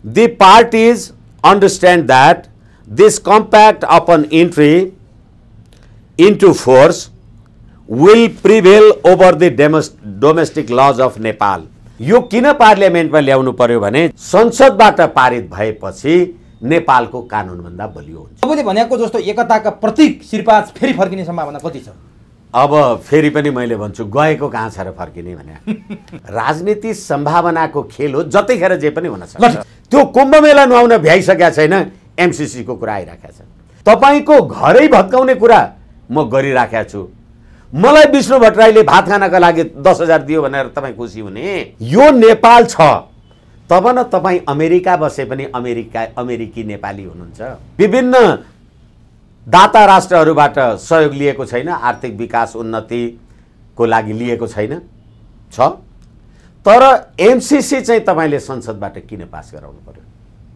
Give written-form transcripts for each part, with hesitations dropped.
The parties understand that this compact upon entry into force will prevail over the domestic laws of Nepal. यो किन पार्लियामेन्टमा ल्याउनु पर्यो भने संसदबाट पारित भएपछि नेपालको कानुनभन्दा बलियो हुन्छ। तपाईँले भनेको जस्तो एकताका प्रतीक श्रीपाद फेरि फर्किने सम्भावना कति छ? अब फेरि पनि मैले भन्छु गएको कहाँ छ र फर्किने भने राजनीति सम्भावनाको खेल हो, जतिखेर जे पनि हुन सक्छ। त्यो कुम्भ मेला नुहाउन भ्याइसकेका छैन, एमसीसी को कुरा आइराखेको छ। तपाईको घरै भत्काउने कुरा म गरिराखेको छु। मलाई विष्णु भट्टराईले भात खानका लागि 10,000 दियो भनेर तपाईँ खुसी हुने? यो नेपाल छ तब न तपाईँ अमेरिका बसे पनि अमेरिकी नेपाली हुनुहुन्छ। विभिन्न दाता राष्ट्रहरूबाट सहयोग लिएको छैन, आर्थिक विकास उन्नतिको लागि लिएको छैन छ। तर एमसीसी चाहिँ तपाईले संसदबाट किन पास गराउनु पर्यो?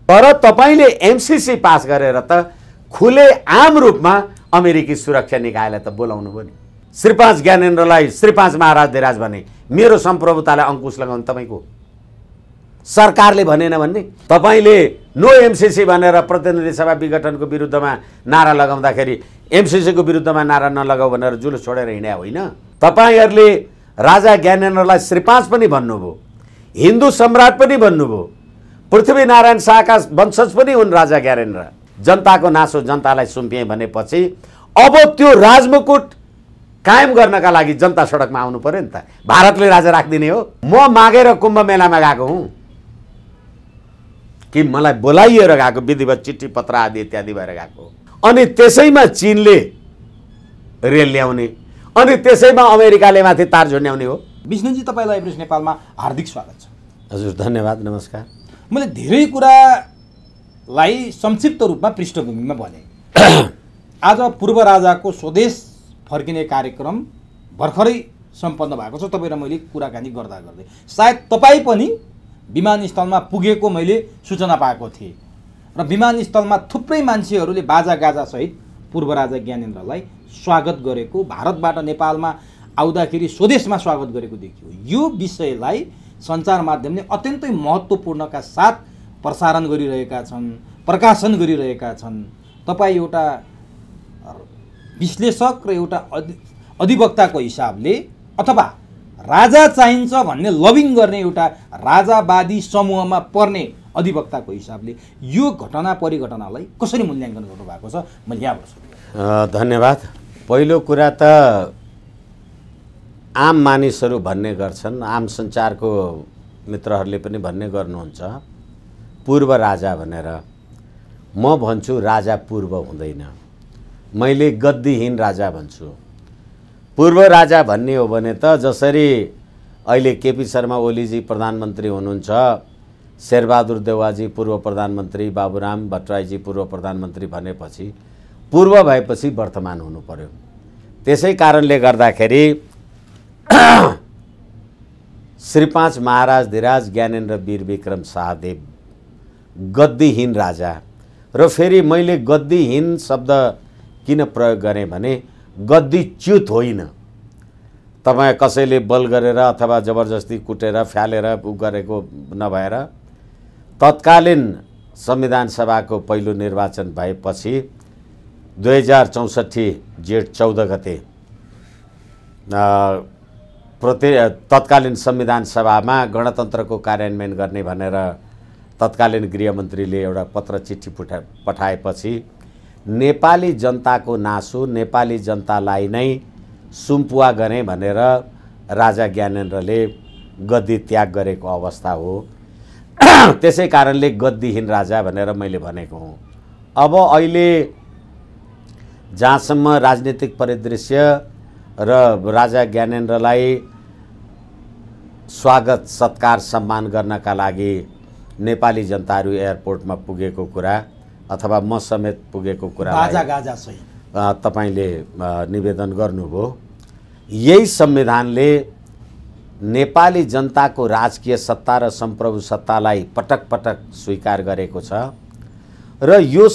तर तपाईले एमसीसी पास गरेर त खुले आम रूपमा अमेरिकी सुरक्षा निकायलाई त बोलाउनु भयो नि। श्रीपाद ज्ञानेन्द्रलाई श्रीपाद महाराज भने मेरो सम्प्रभुतालाई अंकुश लगाउनु तपाईको सरकारले भनेन भन्ने। तपाईले नो एमसीसी भनेर प्रतिनिधि सभा विघटनको विरुद्धमा नारा लगाउँदाखेरि एमसीसी को विरुद्धमा नारा नलगाऊ भनेर जुलुस छोडेर हिँड्या होइन। तपाईहरुले राजा ज्ञानेन्द्रलाई श्रीपाद पनि भन्नुभयो, हिन्दू सम्राट पनि भन्नुभयो, पृथ्वीनारायण शाहका वंशज पनि हुन् राजा ज्ञानेन्द्र। जनताको नासो जनतालाई सुम्पिए भनेपछि अब त्यो राजमुकुट कायम गर्नका लागि जनता सडकमा आउनु पर्यो नि त। भारतले राजा राख्दिने हो? म मागेर कुम्भ मेलामा गएको हुँ कि मलाई बोलाइएर गएको, विधिवत चिठी पत्र आदि इत्यादि भएर गएको। अनि त्यसैमा चीनले रेल ल्याउने, अनि त्यसैमा अमेरिकाले माथि तार झुन्ड्याउने हो। विष्णुजी तपाईलाई एभरेस्ट नेपालमा हार्दिक स्वागत छ। हजुर धन्यवाद, नमस्कार। मैले धेरै कुरालाई संक्षिप्त रूपमा पृष्ठभूमिमा भने। आज पूर्व राजाको स्वदेश फर्किने कार्यक्रम भर्खरै सम्पन्न भएको छ। तपाईँ र मैले कुराकानी गर्दा गर्दै सायद तपाईँ पनि विमानस्थलमा पुगेको मैले सूचना पाएको थिएँ र विमानस्थलमा थुप्रै मान्छेहरूले बाजागाजा सहित पूर्व राजा ज्ञानेन्द्रलाई स्वागत गरेको, भारतबाट नेपालमा आउँदाखेरि स्वदेशमा स्वागत गरेको देखियो। यो विषयलाई सञ्चार माध्यमले अत्यन्तै महत्त्वपूर्णका साथ प्रसारण गरिरहेका छन्, प्रकाशन गरिरहेका छन्। तपाईँ एउटा विश्लेषक र एउटा अधिवक्ताको हिसाबले अथवा राजा चाहिन्छ भन्ने लबिङ गर्ने एउटा राजावादी समूहमा पर्ने अधिवक्ताको हिसाबले यो घटना परिघटनालाई कसरी मूल्याङ्कन गर्नुभएको छ, मैले यहाँबाट सोधेँ। धन्यवाद। पहिलो कुरा त आम मानिसहरू भन्ने गर्छन्, आम सञ्चारको मित्रहरूले पनि भन्ने गर्नुहुन्छ पूर्व राजा भनेर। म भन्छु राजा पूर्व हुँदैन, मैले गद्दीहीन राजा भन्छु। पूर्व राजा भन्ने हो भने त जसरी अहिले केपी शर्मा ओलीजी प्रधानमन्त्री हुनुहुन्छ, शेरबहादुर देउवाजी पूर्व प्रधानमन्त्री, बाबुराम भट्टराईजी पूर्व प्रधानमन्त्री भनेपछि पूर्व भएपछि वर्तमान हुनु पर्यो। त्यसै कारणले गर्दाखेरि श्रीपाद महाराज धिराज ज्ञानेन्द्र वीर विक्रम शाहदेव गद्दीहीन राजा। र फेरि मैले गद्दीहीन शब्द किन प्रयोग गरेँ भने गद्दीच्युत होइन। तपाईँ कसैले बल गरेर अथवा जबरजस्ती कुटेर फ्यालेर गरेको नभएर तत्कालीन संविधान सभाको पहिलो निर्वाचन भएपछि 2064 जेठ 14 गते तत्कालीन संविधान सभामा गणतन्त्रको कार्यान्वयन गर्ने भनेर तत्कालीन गृहमन्त्रीले एउटा पत्र चिठी पठाएपछि नेपाली जनताको नासो, नेपाली जनतालाई नै सुम्पुवा गरे भनेर राजा ज्ञानेन्द्रले गद्दी त्याग गरेको अवस्था हो। त्यसै कारणले गद्दीहीन राजा भनेर मैले भनेको हुँ। अब अहिले जहाँसम्म राजनीतिक परिदृश्य र राजा ज्ञानेन्द्रलाई स्वागत सत्कार सम्मान गर्नका लागि नेपाली जनताहरू एयरपोर्टमा पुगेको कुरा अथवा म समेत पुगेको कुरा बाजागाजा सहित तपाईले निवेदन गर्नुभयो। यही संविधानले नेपाली जनताको राजकीय सत्ता र सम्प्रभु सत्तालाई पटक पटक स्वीकार गरेको छ र यो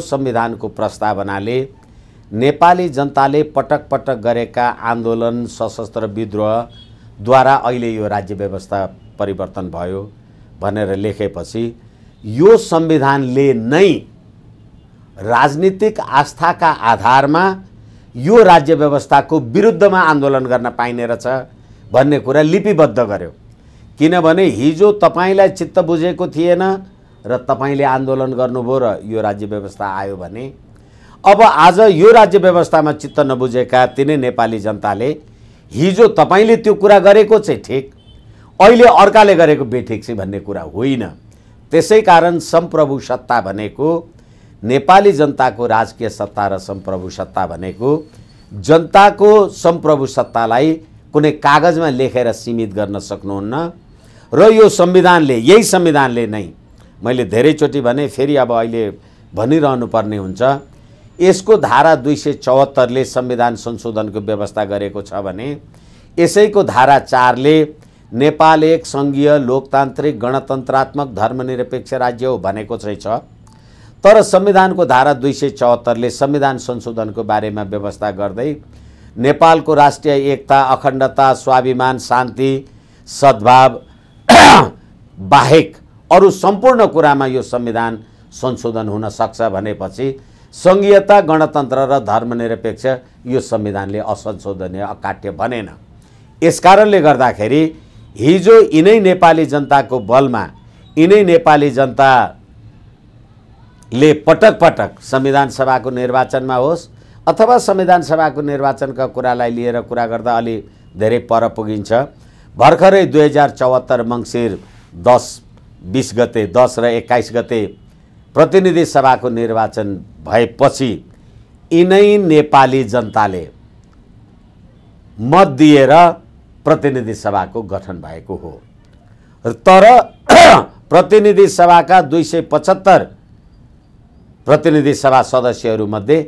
संविधानको प्रस्तावनाले नेपाली जनताले पटक पटक गरेका आन्दोलन, सशस्त्र विद्रोहद्वारा अहिले यो राज्य व्यवस्था परिवर्तन भयो। भनेर लेखेपछि यो संविधानले नै राजनीतिक आस्थाका आधारमा यो राज्य व्यवस्थाको विरुद्धमा आन्दोलन गर्न पाइने रहेछ भन्ने कुरा लिपिबद्ध गर्यो। किनभने हिजो तपाईलाई चित्त बुझेको थिएन र तपाईले आन्दोलन गर्नुभयो र यो राज्य व्यवस्था आयो भने अब आज यो राज्य व्यवस्थामा चित्त नबुझेका तिनै नेपाली जनताले हिजो तपाईले त्यो कुरा गरेको चाहिँ ठिक, अहिले अर्काले गरेको बेठिक चाहिँ भन्ने कुरा होइन। त्यसैकारण संप्रभु सत्ता भनेको नेपाली जनताको राजकीय सत्ता र संप्रभु सत्ता भनेको जनताको संप्रभु सत्तालाई कुनै कागजमा लेखेर सीमित गर्न सक्नुहुन्न र यो संविधानले, यही संविधानले नै मैले धेरैचोटि भने, फेरि अब अहिले भनिरहनु पर्ने हुन्छ, यसको धारा 274 ले संविधान संशोधनको व्यवस्था गरेको छ भने यसैको धारा 4 ले नेपाल एक संघीय लोकतान्त्रिक गणतन्त्रात्मक धर्मनिरपेक्ष राज्य हो भनेको चाहिँ छ। तर संविधानको धारा 274 ले संविधान संशोधनको बारेमा व्यवस्था गर्दै नेपालको राष्ट्रिय एकता, अखण्डता, स्वाभिमान, शान्ति, सद्भाव बाहेक अरु सम्पूर्ण कुरामा यो संविधान संशोधन हुन सक्छ भनेपछि संघीयता, गणतन्त्र र धर्मनिरपेक्ष यो संविधानले असंशोधनीय, अकाट्य बनेन। यसकारणले गर्दाखेरि हिजो यिनै नेपाली जनताको बलमा यिनै नेपाली जनताले पटक पटक संविधान सभाको निर्वाचनमा होस् अथवा संविधान सभाको निर्वाचनका कुरालाई लिएर कुरा गर्दा अलि धेरै पर पुगिन्छ। भर्खरै 2074 मङ्सिर 10, 20 गते, 10 र 21 गते प्रतिनिधि सभाको निर्वाचन भएपछि यिनै नेपाली जनताले मत दिएर प्रतिनिधि सभाको गठन भएको हो। तर प्रतिनिधि सभाका 275 प्रतिनिधि सभा सदस्यहरूमध्ये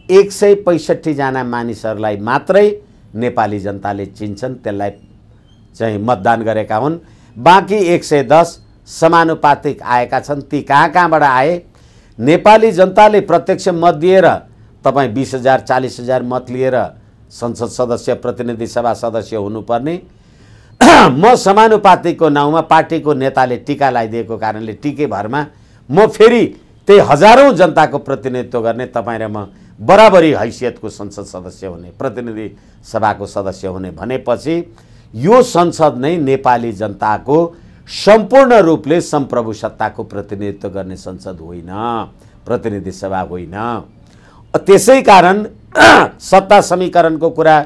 165 जना मानिसहरूलाई मात्रै नेपाली जनताले चिन्छन्, त्यसलाई चाहिँ मतदान गरेका हुन्। बाँकी 110 समानुपातिक आएका छन्। ती कहाँबाट आए? नेपाली जनताले प्रत्यक्ष मत दिएर, तपाईँ 20,000 40,000 मत लिएर संसद सदस्य, प्रतिनिधि सभा सदस्य हुनुपर्ने, म समानुपातिकको नाउँमा पार्टीको नेताले टीका लगाइदिएको कारणले टीके भरमा म फेरि त्यही हजारौं जनताको प्रतिनिधित्व गर्ने, तपाईँ र म बराबरी हैसियतको संसद सदस्य हुने, प्रतिनिधि सभाको सदस्य हुने भनेपछि यो संसद नै नेपाली जनताको सम्पूर्ण रूपले संप्रभु सत्ताको प्रतिनिधित्व गर्ने संसद होइन, प्रतिनिधि सभा होइन। त्यसै कारण सत्ता समीकरणको कुरा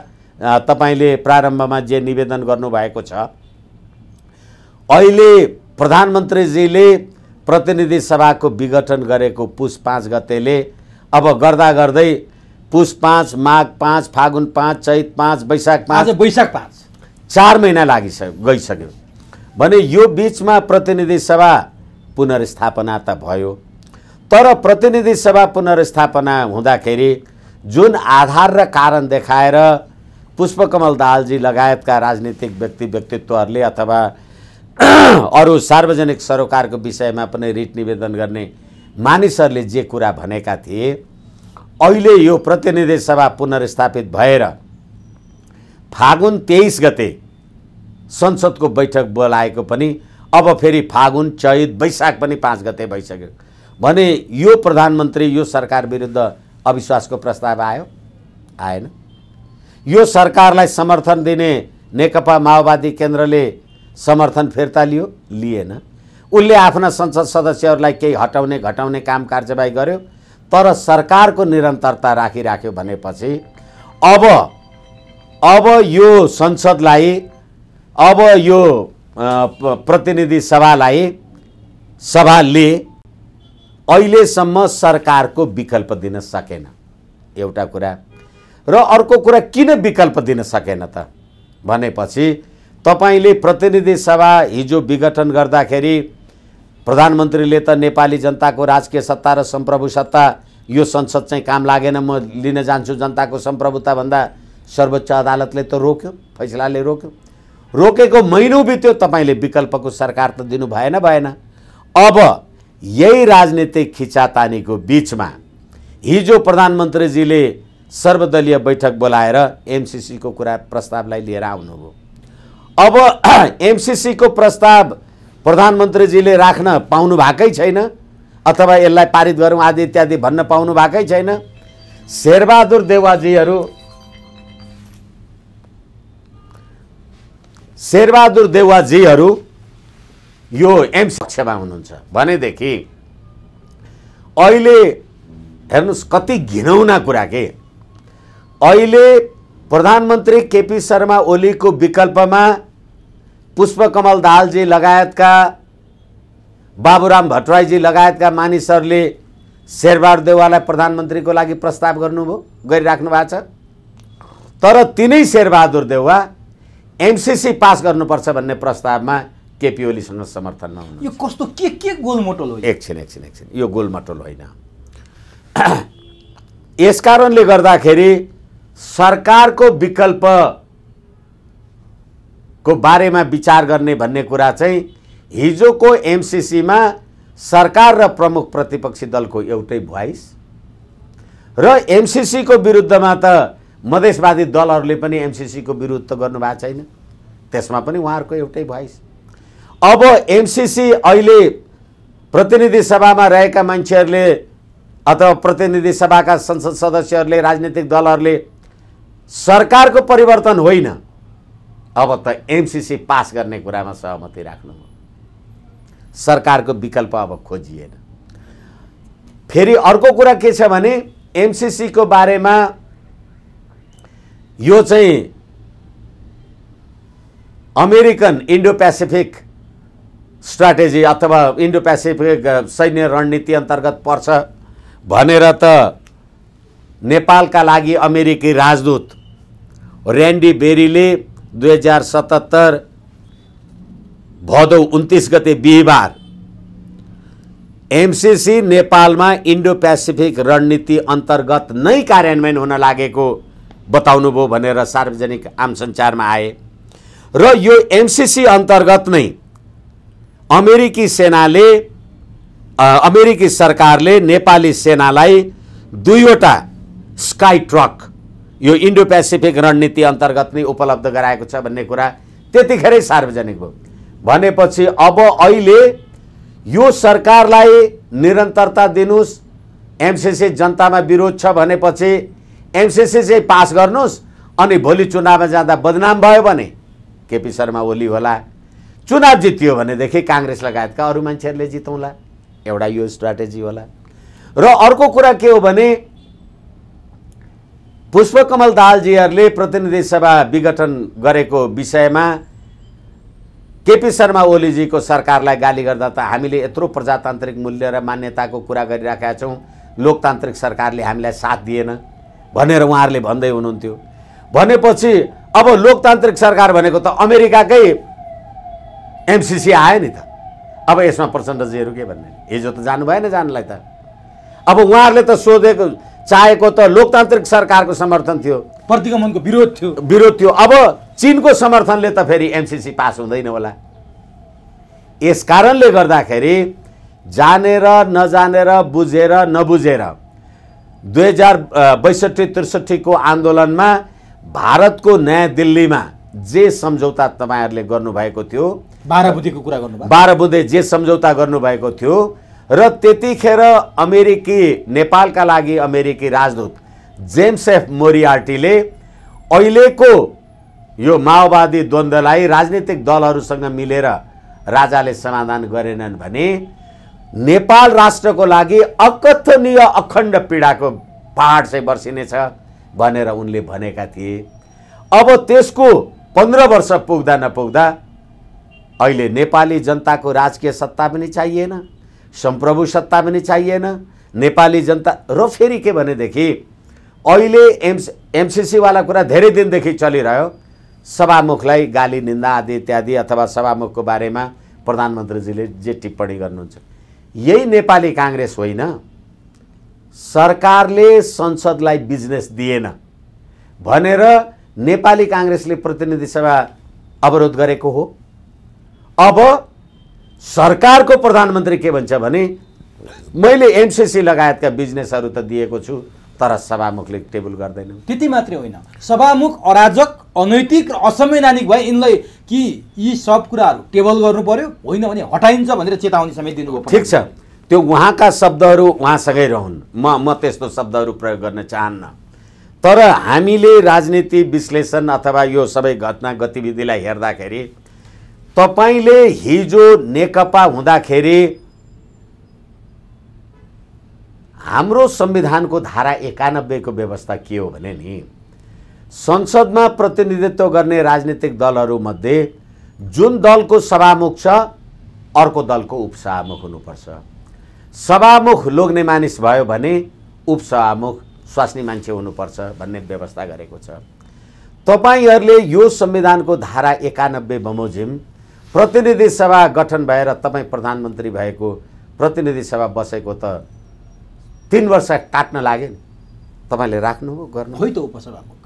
तपाईले प्रारम्भमा जे निवेदन गर्नुभएको छ, अहिले प्रधानमन्त्रीजीले प्रतिनिधि सभाको विघटन गरेको पुस 5 गतेले अब गर्दा गर्दै पुस 5, माघ 5, फागुन 5, चैत 5, वैशाख 5, वैशाख 5 4 महिना गइसक्यो भने यो बीचमा प्रतिनिधि सभा पुनर्स्थापना त भयो। तर प्रतिनिधि सभा पुनर्स्थापना हुँदाखेरि जुन आधार र कारण देखाएर पुष्पकमल दाहालजी लगायतका राजनीतिक व्यक्तित्वहरूले अथवा अरू सार्वजनिक सरोकारको विषयमा पनि रिट निवेदन गर्ने मानिसहरूले जे कुरा भनेका थिए, अहिले यो प्रतिनिधि सभा पुनर्स्थापित भएर फागुन 23 गते संसदको बैठक बोलाएको पनि अब फेरि फागुन, चैत, वैशाख पनि 5 गते भइसक्यो भने यो प्रधानमन्त्री, यो सरकार विरुद्ध अविश्वासको प्रस्ताव आयो? आएन। यो सरकारलाई समर्थन दिने नेकपा माओवादी केन्द्रले समर्थन फिर्ता लियो? लिएन। उनले आफ्ना संसद सदस्यहरूलाई केही हटाउने घटाउने काम कारबाही गर्यो, तर सरकारको निरन्तरता राखिराख्यो भनेपछि अब यो संसदलाई, अब यो प्रतिनिधि सभाले अहिलेसम्म सरकारको विकल्प दिन सकेन, एउटा कुरा। र अर्को कुरा, किन विकल्प दिन सकेन त भनेपछि तपाईले प्रतिनिधि सभा हिजो विघटन गर्दाखेरि प्रधानमन्त्रीले त नेपाली जनताको राजकीय सत्ता र संप्रभु सत्ता, यो संसद चाहिँ काम लागेन, म लिन जान्छु जनताको संप्रभुता भन्दा सर्वोच्च अदालतले त रोक्यो, फैसलाले रोक्यो। रोकेको महिनौं बित्यो, तपाईले विकल्पको सरकार त दिनु भएन। अब यही राजनीतिक खिचातानीको बीचमा हिजो प्रधानमन्त्रीजीले सर्वदलीय बैठक बोलाएर एमसीसी को कुरा प्रस्तावलाई लिएर आउनुभयो। अब एमसीसी को प्रस्ताव प्रधानमन्त्रीजीले राख्न पाउनु भएकै छैन अथवा यसलाई पारित गरौँ आदि इत्यादि भन्न पाउनु भएकै छैन। शेरबहादुर देउवाजीहरू यो एमसी पक्षमा हुनुहुन्छ भनेदेखि अहिले हेर्नुस् कति घिनौना कुरा के। अहिले प्रधानमन्त्री केपी शर्मा ओलीको विकल्पमा पुष्पकमल दाहालजी लगायतका बाबुराम भट्टराईजी लगायतका मानिसहरूले शेरबहादुर देउवालाई प्रधानमन्त्रीको लागि प्रस्ताव गरिराख्नु भएको छ। तर तिनै शेरबहादुर देउवा एमसीसी पास गर्नुपर्छ भन्ने प्रस्तावमा केपी ओलीसँग समर्थनमा हुनुहुन्छ। यो कस्तो के गोलमटोल हो? एकछिन यो गोलमटोल होइन। यसकारणले गर्दाखेरि सरकारको विकल्पको बारेमा विचार गर्ने भन्ने कुरा चाहिँ हिजोको एमसीसीमा सरकार र प्रमुख प्रतिपक्षी दलको एउटै भोइस र एमसीसीको विरुद्धमा त मधेसवादी दलहरूले पनि एमसीसीको विरोध त गर्नुभएको छैन, त्यसमा पनि उहाँहरूको एउटै भोइस। अब एमसीसी अहिले प्रतिनिधि सभामा रहेका मान्छेहरूले अथवा प्रतिनिधि सभाका संसद सदस्यहरूले राजनीतिक दलहरूले सरकारको परिवर्तन होइन, अब त एमसीसी पास गर्ने कुरामा सहमति राख्नु हो। सरकारको विकल्प अब खोजिएन। फेरि अर्को कुरा के छ भने एमसीसीको बारेमा यो चाहिँ अमेरिकन इन्डो पेसिफिक स्ट्राटेजी अथवा इन्डो पेसिफिक सैन्य रणनीति अन्तर्गत पर्छ भनेर त नेपालका लागि अमेरिकी राजदूत र्यान्डी बेरीले 2077 भदौ 29 गते बिहिबार एमसीसी नेपालमा इन्डो पेसिफिक रणनीति अन्तर्गत नै कार्यान्वयन हुन लागेको बताउनुभयो भनेर सार्वजनिक आम सञ्चारमा आए र यो एमसीसी अन्तर्गत नै अमेरिकी सरकारले नेपाली सेनालाई 2वटा स्काई ट्रक यो इन्डो पेसिफिक रणनीति अन्तर्गत नै उपलब्ध गराएको छ भन्ने कुरा त्यतिखेरै सार्वजनिक भयो। भनेपछि अब अहिले यो सरकारलाई निरन्तरता दिनुस्, एमसीसी जनतामा विरोध छ भनेपछि एमसीसी चाहिँ पास गर्नुस्, अनि भोलि चुनावमा जाँदा बदनाम भयो भने केपी शर्मा ओली होला, चुनाव जितियो भनेदेखि काङ्ग्रेस लगायतका अरू मान्छेहरूले जितौँला, एउटा यो स्ट्राटेजी होला। र अर्को कुरा के हो भने पुष्पकमल दाहालजीहरूले प्रतिनिधि सभा विघटन गरेको विषयमा केपी शर्मा ओलीजीको सरकारलाई गाली गर्दा त हामीले यत्रो प्रजातान्त्रिक मूल्य र मान्यताको कुरा गरिराखेका छौँ, लोकतान्त्रिक सरकारले हामीलाई साथ दिएन भनेर उहाँहरूले भन्दै हुनुहुन्थ्यो। भनेपछि अब लोकतान्त्रिक सरकार भनेको त अमेरिकाकै एमसीसी आयो नि त। अब यसमा प्रचण्डजीहरू के भन्ने, हिजो त जानु भएन जानलाई त। अब उहाँहरूले त चाहेको त लोकतान्त्रिक सरकारको समर्थन थियो, प्रतिगमनको विरोध थियो। अब चीनको समर्थनले त फेरि एमसीसी पास हुँदैन होला। यस कारणले गर्दाखेरि जानेर नजानेर बुझेर नबुझेर 2062-63 को आन्दोलनमा भारतको नयाँ दिल्लीमा जे सम्झौता तपाईहरुले गर्नुभएको थियो, 12 बुँदेको कुरा गर्नुभयो, 12 बुँदे जे सम्झौता गर्नुभएको थियो र त्यतिखेर नेपालका लागि अमेरिकी राजदूत जेम्स एफ मोरियार्टीले अहिलेको यो माओवादी द्वन्द्वलाई राजनीतिक दलहरूसँग मिलेर राजाले समाधान गरेनन् भने नेपाल राष्ट्रको लागि अकथनीय अखण्ड पीडाको पहाड चाहिँ बर्सिनेछ भनेर उनले भनेका थिए। अब त्यसको 15 वर्ष पुग्दा नपुग्दा अहिले नेपाली जनताको राजकीय सत्ता पनि चाहिएन, सम्प्रभु सत्ता पनि चाहिएन। नेपाली जनता र फेरि के भनेदेखि अहिले एमसीसी वाला कुरा धेरै दिनदेखि चलिरह्यो, सभामुखलाई गाली निन्दा आदि इत्यादि अथवा सभामुखको बारेमा प्रधानमन्त्रीजीले जे टिप्पणी गर्नुहुन्छ, यही नेपाली कांग्रेस होइन। सरकारले संसदलाई बिजनेस दिएन भनेर नेपाली कांग्रेसले प्रतिनिधि सभा अवरोध गरेको हो। अब सरकारको प्रधानमन्त्री के भन्छ भने मैले एमसीसी लगायतका बिजनेसहरू त दिएको छु, तर सभामुखले टेबल गर्दैन। त्यति मात्रै होइन, सभामुख अराजक, अनैतिक र असंवैधानिक भए यिनलाई कि यी सब कुराहरू टेबल गर्नु पर्यो, होइन भने हटाइन्छ भनेर चेतावनी समेत दिनुभयो। ठिक छ, त्यो उहाँका शब्दहरू उहाँसँगै रहन्, म त्यस्तो शब्दहरू प्रयोग गर्न चाहन्न। तर हामीले राजनीति विश्लेषण अथवा यो सबै घटना गतिविधिलाई हेर्दाखेरि तपाईले हिजो नेकपा हुँदाखेरि हाम्रो संविधानको धारा 91 को व्यवस्था के हो भने नि, संसदमा प्रतिनिधित्व गर्ने राजनीतिक दलहरूमध्ये जुन दलको सभामुख छ अर्को दलको उपसभामुख हुनुपर्छ। सभामुख लोग्ने मानिस भयो भने उपसभामुख स्वास्नी मान्छे हुनुपर्छ भन्ने व्यवस्था गरेको छ। तपाईहरूले यो संविधानको धारा 91 बमोजिम प्रतिनिधि सभा गठन भएर तपाईँ प्रधानमन्त्री भएको प्रतिनिधि सभा बसेको त 3 वर्ष काट्न लाग्यो नि, तपाईँले राख्नुभयो गर्नु खोइ त उपसभामुख।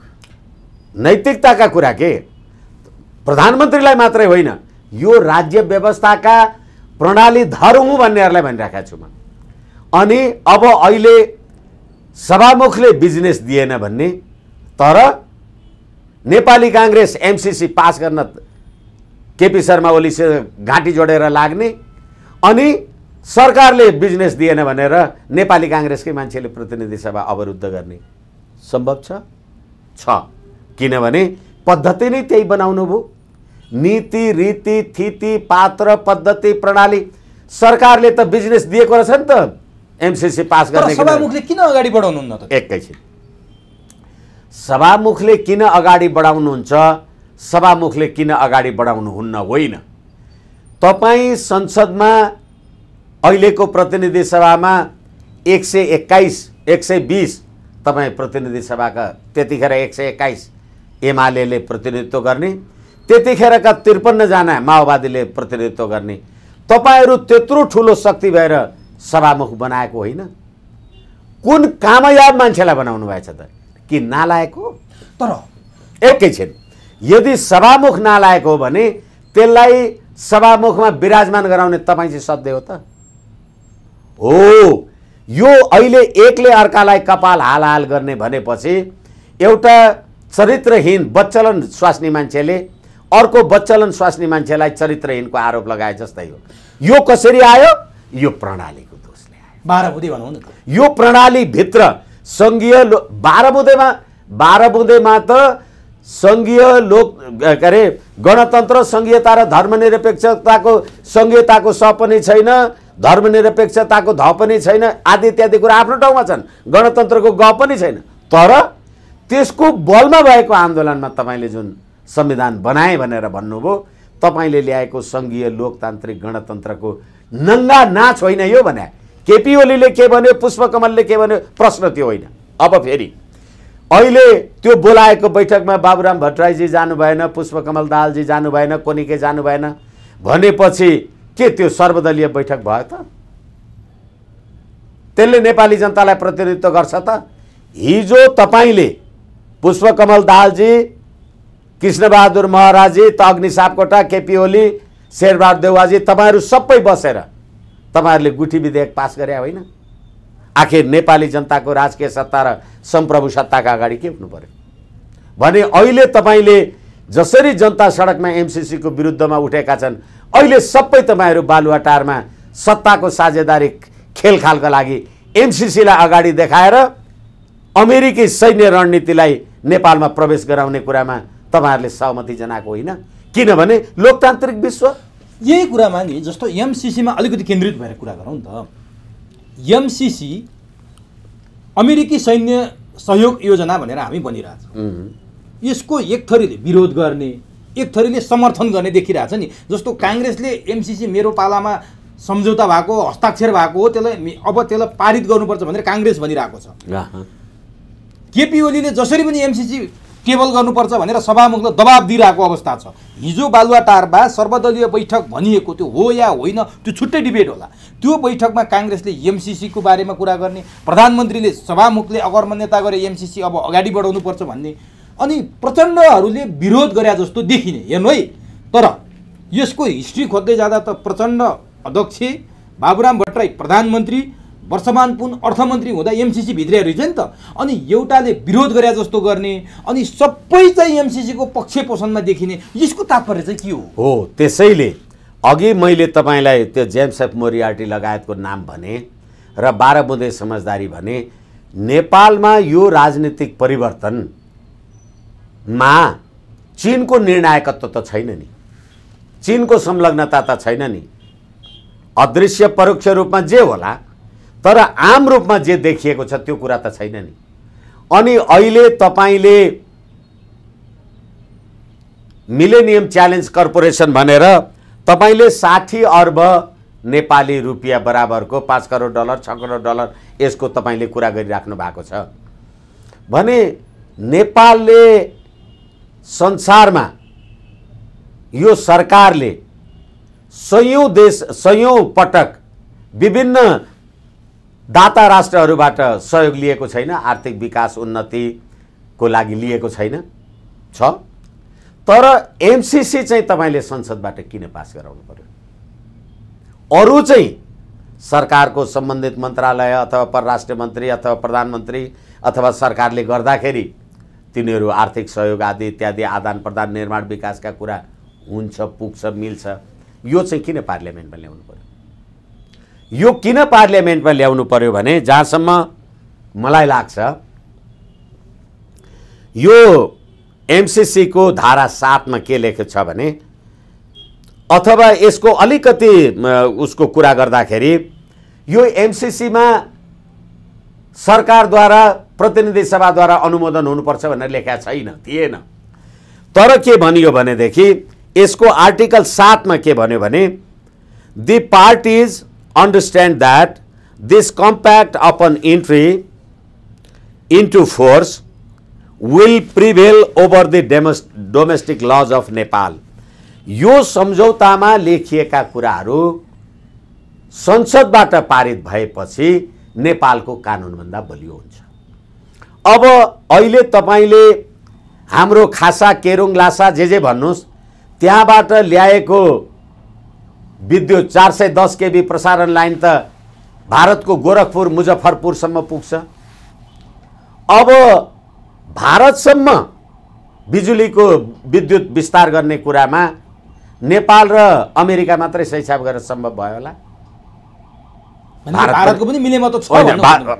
नैतिकताका कुरा के, प्रधानमन्त्रीलाई मात्रै होइन यो राज्य व्यवस्थाका प्रणालीधर हुँ भन्नेहरूलाई भनिराखेको छु म। अनि अब अहिले सभामुखले बिजनेस दिएन भन्ने, तर नेपाली कांग्रेस एमसीसी पास गर्न केपी शर्मा ओलीसँग घाँटी जोडेर लाग्ने, अनि सरकारले बिजनेस दिएन भनेर नेपाली कांग्रेसकै मान्छेले प्रतिनिधि सभा अवरुद्ध गर्ने सम्भव छ? किनभने पद्धति नै त्यही बनाउनु भो। नीति रीति थिति पात्र पद्धति प्रणाली सरकारले त बिजनेस दिएको रहेछ नि त एमसीसी पास गर्ने। सभामुखले किन अगाडि बढाउनुहुन्न त? एकैछिन, सभामुखले किन अगाडि बढाउनुहुन्छ, सभामुखले किन अगाडि बढाउनुहुन्न होइन। तपाईँ संसदमा अहिलेको प्रतिनिधि सभामा 121 120 तपाईँ प्रतिनिधि सभाका त्यतिखेर 121 एमाले प्रतिनिधित्व गर्ने, त्यतिखेरका 53 जना माओवादीले प्रतिनिधित्व गर्ने। तपाईहरू त्यत्रो ठुलो शक्ति भएर सभामुख बनाएको होइन। कुन कामयाब मान्छेलाई बनाउनु भएछ त? कि नालायक हो? तर एकैछिन, यदि सभामुख नालायक हो भने त्यसलाई सभामुखमा विराजमान गराउने तपाईँ चाहिँ सधैँ हो त? हो, यो अहिले एकले अर्कालाई कपाल हाल गर्ने भनेपछि एउटा चरित्रहीन बच्चलन स्वास्नी मान्छेले अर्को बच्चलन स्वास्नी मान्छेलाई चरित्रहीनको आरोप लगाए जस्तै हो। यो कसरी आयो? यो प्रणालीको दोषले आयो। 12 बुँदे भनौँ न, यो प्रणाली भित्र संघीय 12 बुँदेमा त संघीय लोक के अरे गणतन्त्र संघीयता र धर्मनिरपेक्षताको संघीयताको स पनि छैन, धर्मनिरपेक्षताको ध पनि छैन, आदि इत्यादि कुरा आफ्नो ठाउँमा छन्, गणतन्त्रको ग पनि छैन। तर त्यसको बलमा भएको आन्दोलनमा तपाईले जुन संविधान बनाए भनेर भन्नुभयो, तपाईले ल्याएको संघीय लोकतान्त्रिक गणतन्त्रको नङ्गा नाच होइन यो भने। केपी ओलीले के भन्यो, पुष्पकमलले के भन्यो, प्रश्न त्यो होइन। अब फेरि अहिले त्यो बोलाएको बैठकमा बाबुराम भट्टराईजी जानु भएन, पुष्पकमल दाहालजी जानु भएन, कोनिके जानु भएन भनेपछि के त्यो सर्वदलीय बैठक भयो त? त्यसले नेपाली जनतालाई प्रतिनिधित्व गर्छ त? हिजो तपाईले पुष्पकमल दाहालजी, कृष्णबहादुर महराजी, त अग्नि सापकोटा, केपी ओली, शेरबहादुर देउवाजी तपाईहरू सबै बसेर तपाईहरूले गुठी विधेयक पास गरे होइन? आखिर नेपाली जनताको राजकीय सत्ता र सम्प्रभु सत्ताका अगाडि के हुनु पर्यो भने अहिले तपाईले जसरी जनता सडकमा एमसीसी को विरुद्धमा उठेका छन्, अहिले सबै तपाईहरू बालुवाटारमा सत्ताको साझेदारी खेलखालका लागि एमसीसी लाई अगाडि देखाएर अमेरिकी सैन्य रणनीतिलाई नेपालमा प्रवेश गराउने कुरामा तपाईहरूले सहमति जनाएको होइन। किनभने लोकतान्त्रिक विश्व यही कुरामा नि, जस्तो एमसीसीमा अलिकति केन्द्रित भएर कुरा गरौँ त। एमसीसी अमेरिकी सैन्य सहयोग योजना भनेर हामी भनिरहेछौँ। यसको एक थरीले विरोध गर्ने, एक थरीले समर्थन गर्ने देखिरहेछ नि। जस्तो काङ्ग्रेसले एमसीसी मेरो पालामा सम्झौता भएको, हस्ताक्षर भएको हो, त्यसलाई पारित गर्नुपर्छ भनेर काङ्ग्रेस भनिरहेको छ। केपी ओलीले जसरी पनि एमसीसी टेबल गर्नुपर्छ भनेर सभामुखलाई दबाब दिइरहेको अवस्था छ। हिजो बालुवाटारमा सर्वदलीय बैठक भनिएको त्यो हो या होइन त्यो छुट्टै डिबेट होला। त्यो बैठकमा काङ्ग्रेसले एमसीसी को बारेमा कुरा गर्ने, प्रधानमन्त्रीले सभामुखले अगर्मन्यता गरे एमसीसी अब अगाडि बढाउनुपर्छ भन्ने, अनि प्रचण्डहरूले विरोध गरे जस्तो देखिने। हेर्नु है, तर यसको हिस्ट्री खोज्दै जाँदा त प्रचण्ड अध्यक्ष, बाबुराम भट्टराई प्रधानमन्त्री, वर्षमान पुन अर्थमन्त्री हुँदा एमसीसी भित्रै रहेछ नि त। अनि एउटाले विरोध गरे जस्तो गर्ने अनि सबै चाहिँ एमसीसीको पक्ष पोषणमा देखिने, यसको तात्पर्य चाहिँ के हो? त्यसैले अघि मैले तपाईँलाई त्यो जेम्स एफ मोरियार्टी लगायतको नाम भने र 12 बुँदे समझदारी भने, नेपालमा यो राजनीतिक परिवर्तनमा चीनको निर्णायकत्व त छैन नि, चीनको संलग्नता त छैन नि। अदृश्य परोक्ष रूपमा जे होला, तर आम रूपमा जे देखिएको छ त्यो कुरा त छैन नि। अनि अहिले तपाईँले मिलेनियम च्यालेन्ज कर्पोरेसन भनेर तपाईँले 60 अर्ब नेपाली रुपियाँ बराबरको 5 करोड डलर 6 करोड डलर यसको तपाईँले कुरा गरिराख्नु भएको छ भने, नेपालले संसारमा यो सरकारले सयौं पटक विभिन्न दाता राष्ट्रहरूबाट सहयोग लिएको छैन, आर्थिक विकास उन्नतिको लागि लिएको छैन छ। तर एमसीसी चाहिँ तपाईँले संसदबाट किन पास गराउनु पर्यो? अरू चाहिँ सरकारको सम्बन्धित मन्त्रालय अथवा परराष्ट्र मन्त्री अथवा प्रधानमन्त्री अथवा सरकारले गर्दाखेरि तिनीहरू आर्थिक सहयोग आदि इत्यादि आदान प्रदान निर्माण विकासका कुरा हुन्छ, पुग्छ, मिल्छ। यो चाहिँ किन पार्लियामेन्टमा ल्याउनु पर्यो? यो किन पार्लियामेन्टमा ल्याउनु पर्यो भने, जहाँसम्म मलाई लाग्छ यो एमसीसी को धारा 7 मा के लेखेको छ भने, अथवा यसको अलिकति उसको कुरा गर्दाखेरि यो एमसीसी मा सरकारद्वारा प्रतिनिधि सभाद्वारा अनुमोदन हुनुपर्छ भनेर लेखेको छैन, थिएन। तर के भनियो भनेदेखि यसको आर्टिकल 7 मा के भन्यो भने, the parties understand that this compact upon entry into force will prevail over the domestic laws of Nepal। यो सम्झौतामा लेखिएका कुराहरू संसदबाट पारित भएपछि नेपालको कानुनभन्दा बलियो हुन्छ। अब अहिले तपाईले हाम्रो खासा केरुङ लासा जे भन्नुस्, त्यहाँबाट ल्याएको विद्युत 410 केबी प्रसारण लाइन त भारतको गोरखपुर मुजफ्फरपुरसम्म पुग्छ। अब भारतसम्म बिजुलीको विद्युत विस्तार गर्ने कुरामा नेपाल र अमेरिका मात्रै हिसाब गरेर सम्भव भयो होला। भारतको पनि मिलेमतो छ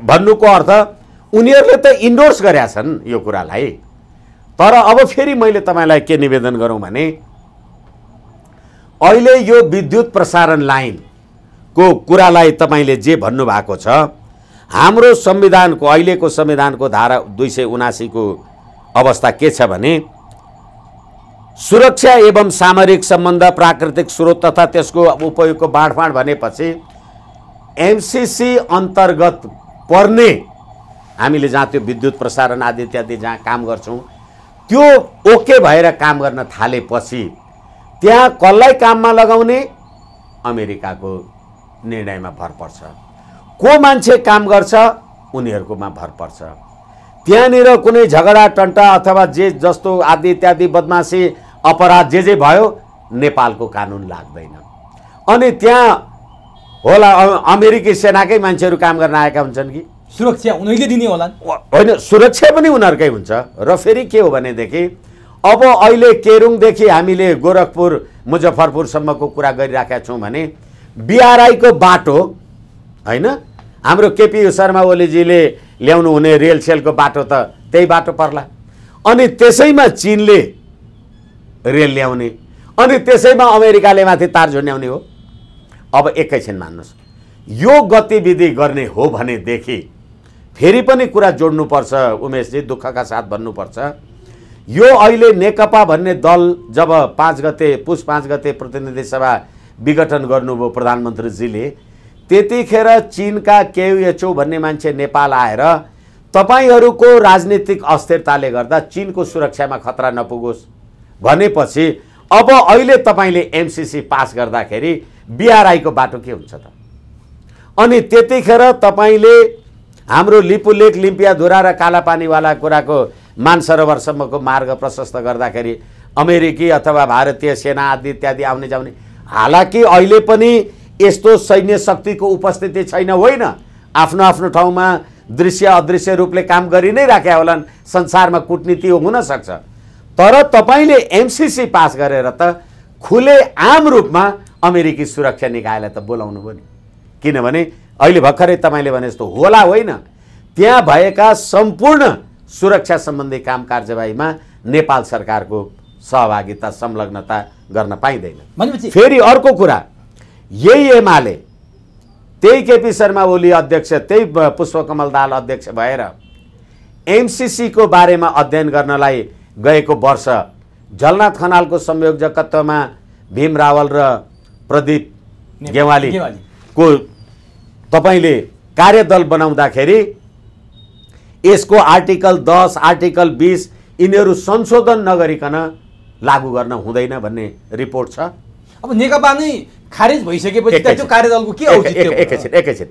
भन्नुको अर्थ उनीहरूले त इन्डोर्स गरेका छन् यो कुरालाई। तर अब फेरि मैले तपाईलाई के निवेदन गरौँ भने, अहिले यो विद्युत प्रसारण लाइन को कुरालाई तपाईले जे भन्नु भएको छ, हाम्रो संविधानको अहिलेको संविधानको धारा 279 को अवस्था के छ भने, सुरक्षा एवं सामरिक सम्बन्ध, प्राकृतिक स्रोत तथा त्यसको उपयोगको बाँडफाँड भनेपछि एमसीसी अन्तर्गत पर्ने हामीले जहाँ त्यो विद्युत प्रसारण आदि इत्यादि जहाँ काम गर्छौं त्यो ओके भएर काम गर्न थालेपछि त्यहाँ कसलाई काममा लगाउने अमेरिकाको निर्णयमा भर पर्छ। को मान्छे काम गर्छ उनीहरुकोमा भर पर्छ। त्यहाँनिर कुनै झगडा टन्टा अथवा जे जस्तो आदि इत्यादि बदमाशी अपराध जे भयो नेपालको कानुन लाग्दैन। अनि त्यहाँ होला अमेरिकी सेनाकै मान्छेहरु काम गर्न आएका हुन्छन् कि सुरक्षा उनीले दिने होला हैन, सुरक्षा पनि उनीहरुकै हुन्छ। र फेरि के हो भनेदेखि अब अहिले केरुङदेखि हामीले गोरखपुर मुजफ्फरपुरसम्मको कुरा गरिराखेका छौं भने बीआरआई को बाटो हैन, हाम्रो केपी शर्मा ओलीजीले ल्याउनु हुने रेल सेलको बाटो त त्यही बाटो पर्ला। अनि त्यसैमा चीनले रेल ल्याउने, अनि त्यसैमा अमेरिकाले माथि तार झुन्ड्याउने हो। अब एकैछिन मान्नुस्, यो गतिविधि गर्ने हो भने देखि फेरि पनि कुरा जोड्नु पर्छ उमेशजी, दुःखका साथ भन्नु पर्छ। यो अहिले नेकपा भन्ने दल जब 5 गते पुष 5 गते प्रतिनिधि सभा विघटन गर्नुभयो प्रधानमन्त्रीजीले, त्यतिखेर चीनका केयुएचओ भन्ने मान्छे नेपाल आएर तपाईहरुको राजनीतिक अस्थिरताले गर्दा चीनको सुरक्षामा खतरा नपुगोस् भनेपछि अब अहिले तपाईले एमसीसी पास गर्दाखेरि बीआरआई को बाटो के हुन्छ त? अनि त्यतिखेर तपाईले हाम्रो लिपुलेक लिम्पियाधुरा र कालापानीवाला कुराको मानसरोवरसम्मको मार्ग प्रशस्त गर्दाखेरि अमेरिकी अथवा भारतीय सेना आदि इत्यादि आउने जाउने, हालाकि अहिले पनि यस्तो सैन्य शक्तिको उपस्थिति छैन होइन, आफ्नो आफ्नो ठाउँमा दृश्य अदृश्य रूपले काम गरि नै राखेका होलान्, संसारमा कूटनीति हुन सक्छ। तर तपाईँले एमसीसी पास गरेर त खुले आम रूपमा अमेरिकी सुरक्षा निकायलाई त बोलाउनु भयो नि। किनभने अहिले भर्खरै तपाईँले भने जस्तो होला होइन, त्यहाँ भएका सम्पूर्ण सुरक्षा सम्बन्धी काम कारबाहीमा नेपाल सरकारको सहभागिता संलग्नता गर्न पाइँदैन। भनेपछि फेरि अर्को कुरा, यही एमाले, त्यही केपी शर्मा ओली अध्यक्ष, त्यही पुष्पकमल दाहाल अध्यक्ष भएर एमसीसीको बारेमा अध्ययन गर्नलाई गएको वर्ष झलनाथ खनालको संयोजकत्वमा भीम रावल र प्रदीप गेवालीको तपाईँले कार्यदल बनाउँदाखेरि यसको आर्टिकल 10 आर्टिकल 20 यिनीहरू संशोधन नगरिकन लागू गर्न हुँदैन भन्ने रिपोर्ट छ। अब नेकपा नै खारेज भइसकेपछि त्यो कार्यदलको के औचित्य? एकैछिन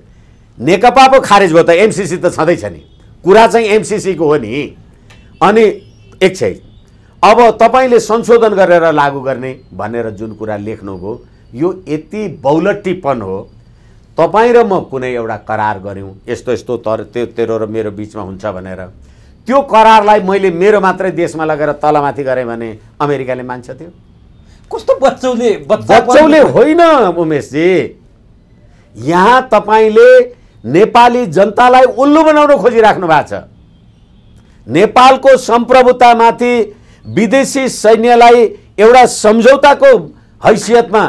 नेकपा पो खारेज भयो त, एमसीसी त छँदैछ नि, कुरा चाहिँ एमसीसी को हो नि। अनि एकछिन, अब तपाईँले संशोधन गरेर लागू गर्ने भनेर जुन कुरा लेख्नुभयो यो यति बौलट्टीपन हो। तपाईँ र म कुनै एउटा करार गऱ्यौँ यस्तो यस्तो, तर त्यो तेरो र मेरो बिचमा हुन्छ भनेर, त्यो करारलाई मैले मेरो मात्रै देशमा लगेर तलमाथि गरेँ भने अमेरिकाले मान्छ? त्यो कस्तो बच्चौले होइन उमेशजी। यहाँ तपाईँले नेपाली जनतालाई उल्लु बनाउन खोजिराख्नु भएको छ। नेपालको सम्प्रभुतामाथि विदेशी सैन्यलाई एउटा सम्झौताको हैसियतमा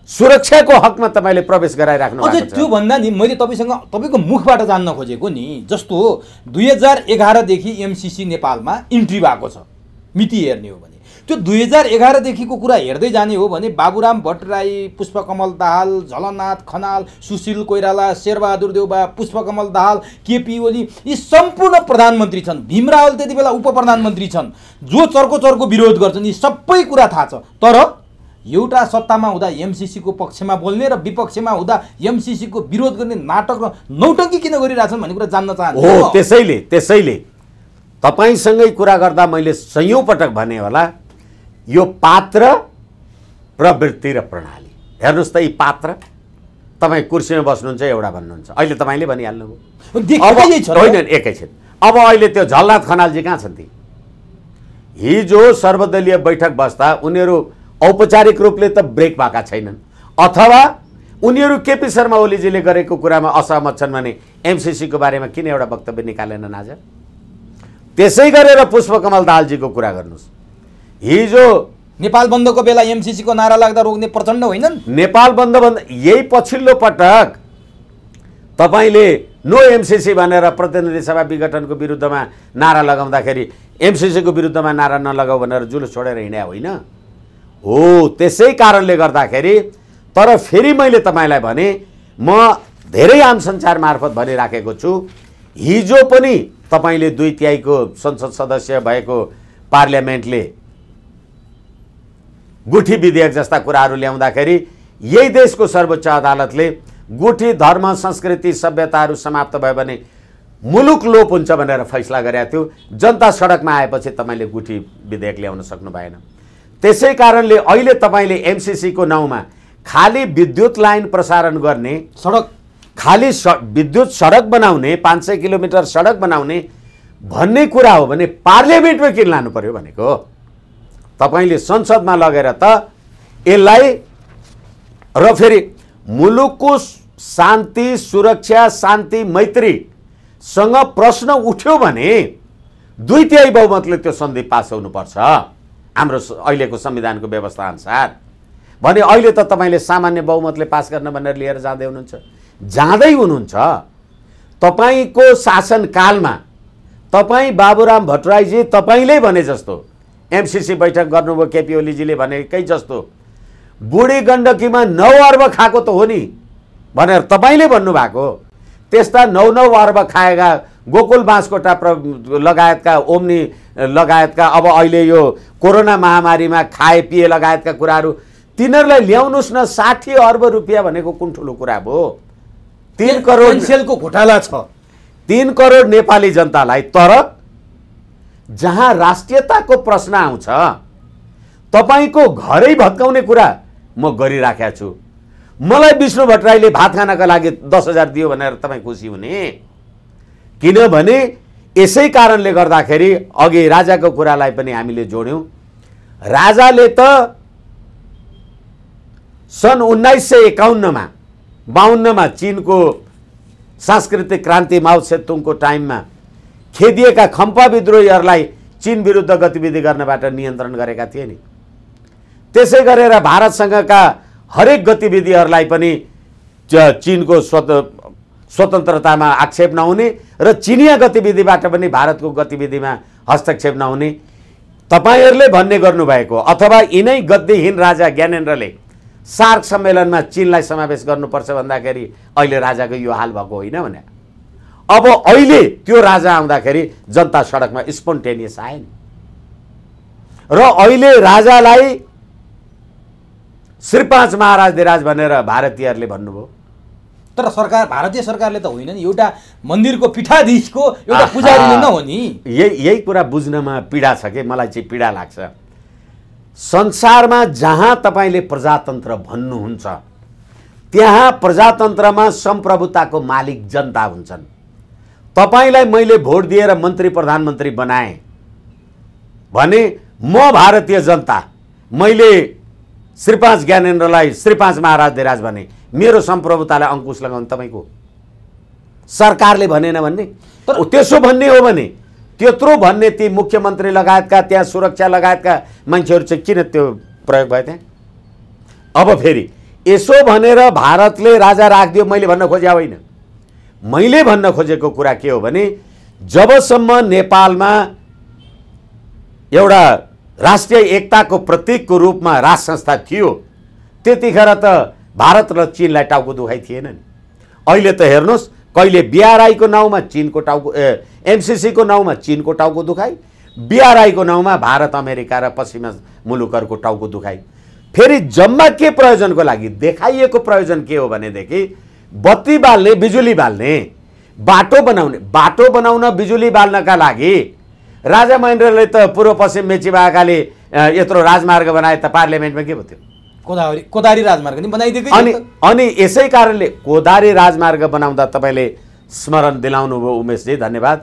सुरक्षाको हकमा तपाईँले प्रवेश गराइराख्नु भएको छ। त्यो भन्दा नि मैले तपाईँको मुखबाट जान्न खोजेको नि, जस्तो 2011 देखि एमसीसी नेपालमा इन्ट्री भएको छ, मिति हेर्ने हो भने त्यो 2011 देखिको कुरा हेर्दै जाने हो भने बाबुराम भट्टराई, पुष्पकमल दाहाल, झलनाथ खनाल, सुशील कोइराला, शेरबहादुर देउबा, पुष्पकमल दाहाल, केपी ओली, यी सम्पूर्ण प्रधानमन्त्री छन्। भीम रावल त्यति बेला उप प्रधानमन्त्री छन्, जो चर्को विरोध गर्छन्। यी सबै कुरा थाहा छ। तर एउटा सत्तामा हुँदा एमसीसीको पक्षमा बोल्ने र विपक्षमा हुँदा एमसीसीको विरोध गर्ने नाटक र नौटङ्की किन गरिरहेछन् भन्ने कुरा जान्न चाहन्छु। हो, त्यसैले तपाईँसँगै कुरा गर्दा मैले सयौं पटक भने होला, यो पात्र, प्रवृत्ति र प्रणाली। हेर्नुहोस् त, यी पात्र, तपाईँ कुर्सीमा बस्नुहुन्छ एउटा भन्नुहुन्छ, अहिले तपाईँले भनिहाल्नुभयो। होइन, एकैछिन, अब अहिले त्यो झलनाथ खनालजी कहाँ छन्? ती हिजो सर्वदलीय बैठक बस्दा उनीहरू औपचारिक रूपले त ब्रेक भएका छैनन्, अथवा उनीहरू केपी शर्मा ओलीजीले गरेको कुरामा असहमत छन् भने एमसीसीको बारेमा किन एउटा वक्तव्य निकालेनन् आज? त्यसै गरेर पुष्पकमल दाहालजीको कुरा गर्नुहोस्। हिजो नेपाल बन्दको बेला एमसीसीको नारा लाग्दा रोक्ने प्रचण्ड होइनन्? नेपाल बन्द यही पछिल्लो पटक तपाईँले नो एमसीसी भनेर प्रतिनिधि सभा विघटनको विरुद्धमा नारा लगाउँदाखेरि एमसीसीको विरुद्धमा नारा नलगाऊ भनेर जुलुस छोडेर हिँड्या होइन हो। त्यसै कारणले गर्दाखेरि, तर फेरि मैले तपाईँलाई भने, म धेरै आम सञ्चार मार्फत भनिराखेको छु, हिजो पनि तपाईँले 2/3 संसद सदस्य भएको पार्लियामेन्टले गुठी विधेयक जस्ता कुराहरू ल्याउँदाखेरि यही देशको सर्वोच्च अदालतले गुठी धर्म, संस्कृति, सभ्यताहरू समाप्त भयो भने मुलुक लोप हुन्छ भनेर फैसला गरेको थियो। जनता सडकमा आएपछि तपाईँले गुठी विधेयक ल्याउन सक्नु भएन। त्यसै कारणले अहिले तपाईँले एमसीसीको नाउँमा खाली विद्युत लाइन प्रसारण गर्ने, खाली विद्युत सडक बनाउने, 500 किलोमिटर सडक बनाउने भन्ने कुरा हो भने पार्लियामेन्टमा किन लानु पर्यो भनेको? तपाईँले संसदमा लगेर त यसलाई, र फेरि मुलुकको शान्ति, सुरक्षा, शान्ति, मैत्रीसँग प्रश्न उठ्यो भने 2/3 बहुमतले त्यो सन्धि पास हुनुपर्छ हाम्रो अहिलेको संविधानको व्यवस्था अनुसार। भने अहिले त तपाईँले सामान्य बहुमतले पास गर्न भनेर लिएर जाँदै हुनुहुन्छ। तपाईँको शासनकालमा तपाईँ बाबुराम भट्टराईजी तपाईँले भने जस्तो एमसीसी बैठक गर्नुभयो, केपी ओलीजीले भनेकै जस्तो बुढी गण्डकीमा 9 अर्ब खाएको त हो नि भनेर तपाईँले भन्नुभएको। त्यस्ता 9 अर्ब खाएका गोकुल बाँसकोटा लगायतका, ओम्नी लगायतका, अब अहिले यो कोरोना महामारीमा खाए पिए लगायतका कुराहरू, तिनीहरूलाई ल्याउनुहोस् न। 60 अर्ब रुपियाँ भनेको कुन ठुलो कुरा भयो? 3 करोड पेन्सनको घोटाला छ, 3 करोड नेपाली जनतालाई। तर जहाँ राष्ट्रियताको प्रश्न आउँछ, तपाईँको घरै भत्काउने कुरा म गरिराखेको छु। मलाई विष्णु भट्टराईले भात खानका लागि 10,000 दियो भनेर तपाईँ खुसी हुने? किनभने यसै कारणले गर्दाखेरि अघि राजाको कुरालाई पनि हामीले जोड्यौँ। राजाले त सन् 1951 52 चीनको सांस्कृतिक क्रान्ति माओ सेतुङको टाइममा खेदिएका खम्पा विद्रोहीहरूलाई चीन विरुद्ध गतिविधि गर्नबाट नियन्त्रण गरेका थिए नि। त्यसै गरेर भारतसँगका हरेक गतिविधिहरूलाई पनि चीनको स्वतन्त्रतामा आक्षेप नहुने र चिनिया गतिविधिबाट पनि भारतको गतिविधिमा हस्तक्षेप नहुने तपाईहरूले भन्ने गर्नुभएको, अथवा यिनै गद्दीहीन राजा ज्ञानेन्द्रले सार्क सम्मेलनमा चीनलाई समावेश गर्नुपर्छ भन्दाखेरि अहिले राजाको यो हाल भएको होइन भने अब अहिले त्यो राजा आउँदाखेरि जनता सडकमा स्पोन्टेनियस आए नि। र अहिले राजालाई श्री 5 महाराजधिराज भनेर भारतीयहरूले भन्नुभयो। तर सरकार, भारतीय सरकारले त होइन नि, एउटा मन्दिरको पीठाधीशको एउटा पुजारीले न हो नि। यही कुरा बुझ्नमा पीडा छ कि मलाई चाहिँ पीडा लाग्छ। संसारमा जहाँ तपाईँले प्रजातन्त्र भन्नुहुन्छ त्यहाँ प्रजातन्त्रमा संप्रभुताको मालिक जनता हुन्छन्। तपाईँलाई मैले भोट दिएर मन्त्री प्रधानमन्त्री बनाएँ भने म भारतीय जनता, मैले श्री 5 ज्ञानेन्द्रलाई श्री 5 महाराजधिराज भने मेरो संप्रभुतालाई अंकुश लगाउनु तपाईँको सरकारले भनेन भन्ने। तर त्यसो भन्ने हो भने त्यत्रो भन्ने ती मुख्यमन्त्री लगायतका त्यहाँ सुरक्षा लगायतका मान्छेहरू चाहिँ किन त्यो प्रयोग भयो त्यहाँ? अब फेरि यसो भनेर भारतले राजा राखिदियो मैले भन्न खोजे होइन। मैले भन्न खोजेको कुरा के हो भने जबसम्म नेपालमा एउटा राष्ट्रिय एकताको प्रतीकको रूपमा राज संस्था थियो त्यतिखेर त भारत र चीनलाई टाउको दुखाइ थिएन नि। अहिले त हेर्नुहोस् कहिले बीआरआईको नाउँमा चीनको टाउको एमसीसीको नाउँमा चीनको टाउको दुखाइ, बीआरआईको नाउँमा भारत अमेरिका र पश्चिमा मुलुकहरूको टाउको दुखाइ। फेरि जम्मा के प्रयोजनको लागि देखाइएको प्रयोजन के हो भनेदेखि बत्ती बाल्ने, बिजुली बाल्ने, बाटो बनाउन बिजुली बाल्नका लागि राजा महेन्द्रले त पूर्व पश्चिम मेचीबाकाले यत्रो राजमार्ग बनाए त पार्लियामेन्टमा के भयो? कोदारी राजमार्ग नि बनाइदिएकै। अनि यसै कारणले कोदारी राजमार्ग बनाउँदा तपाईँले स्मरण दिलाउनु भयो उमेशजी, धन्यवाद।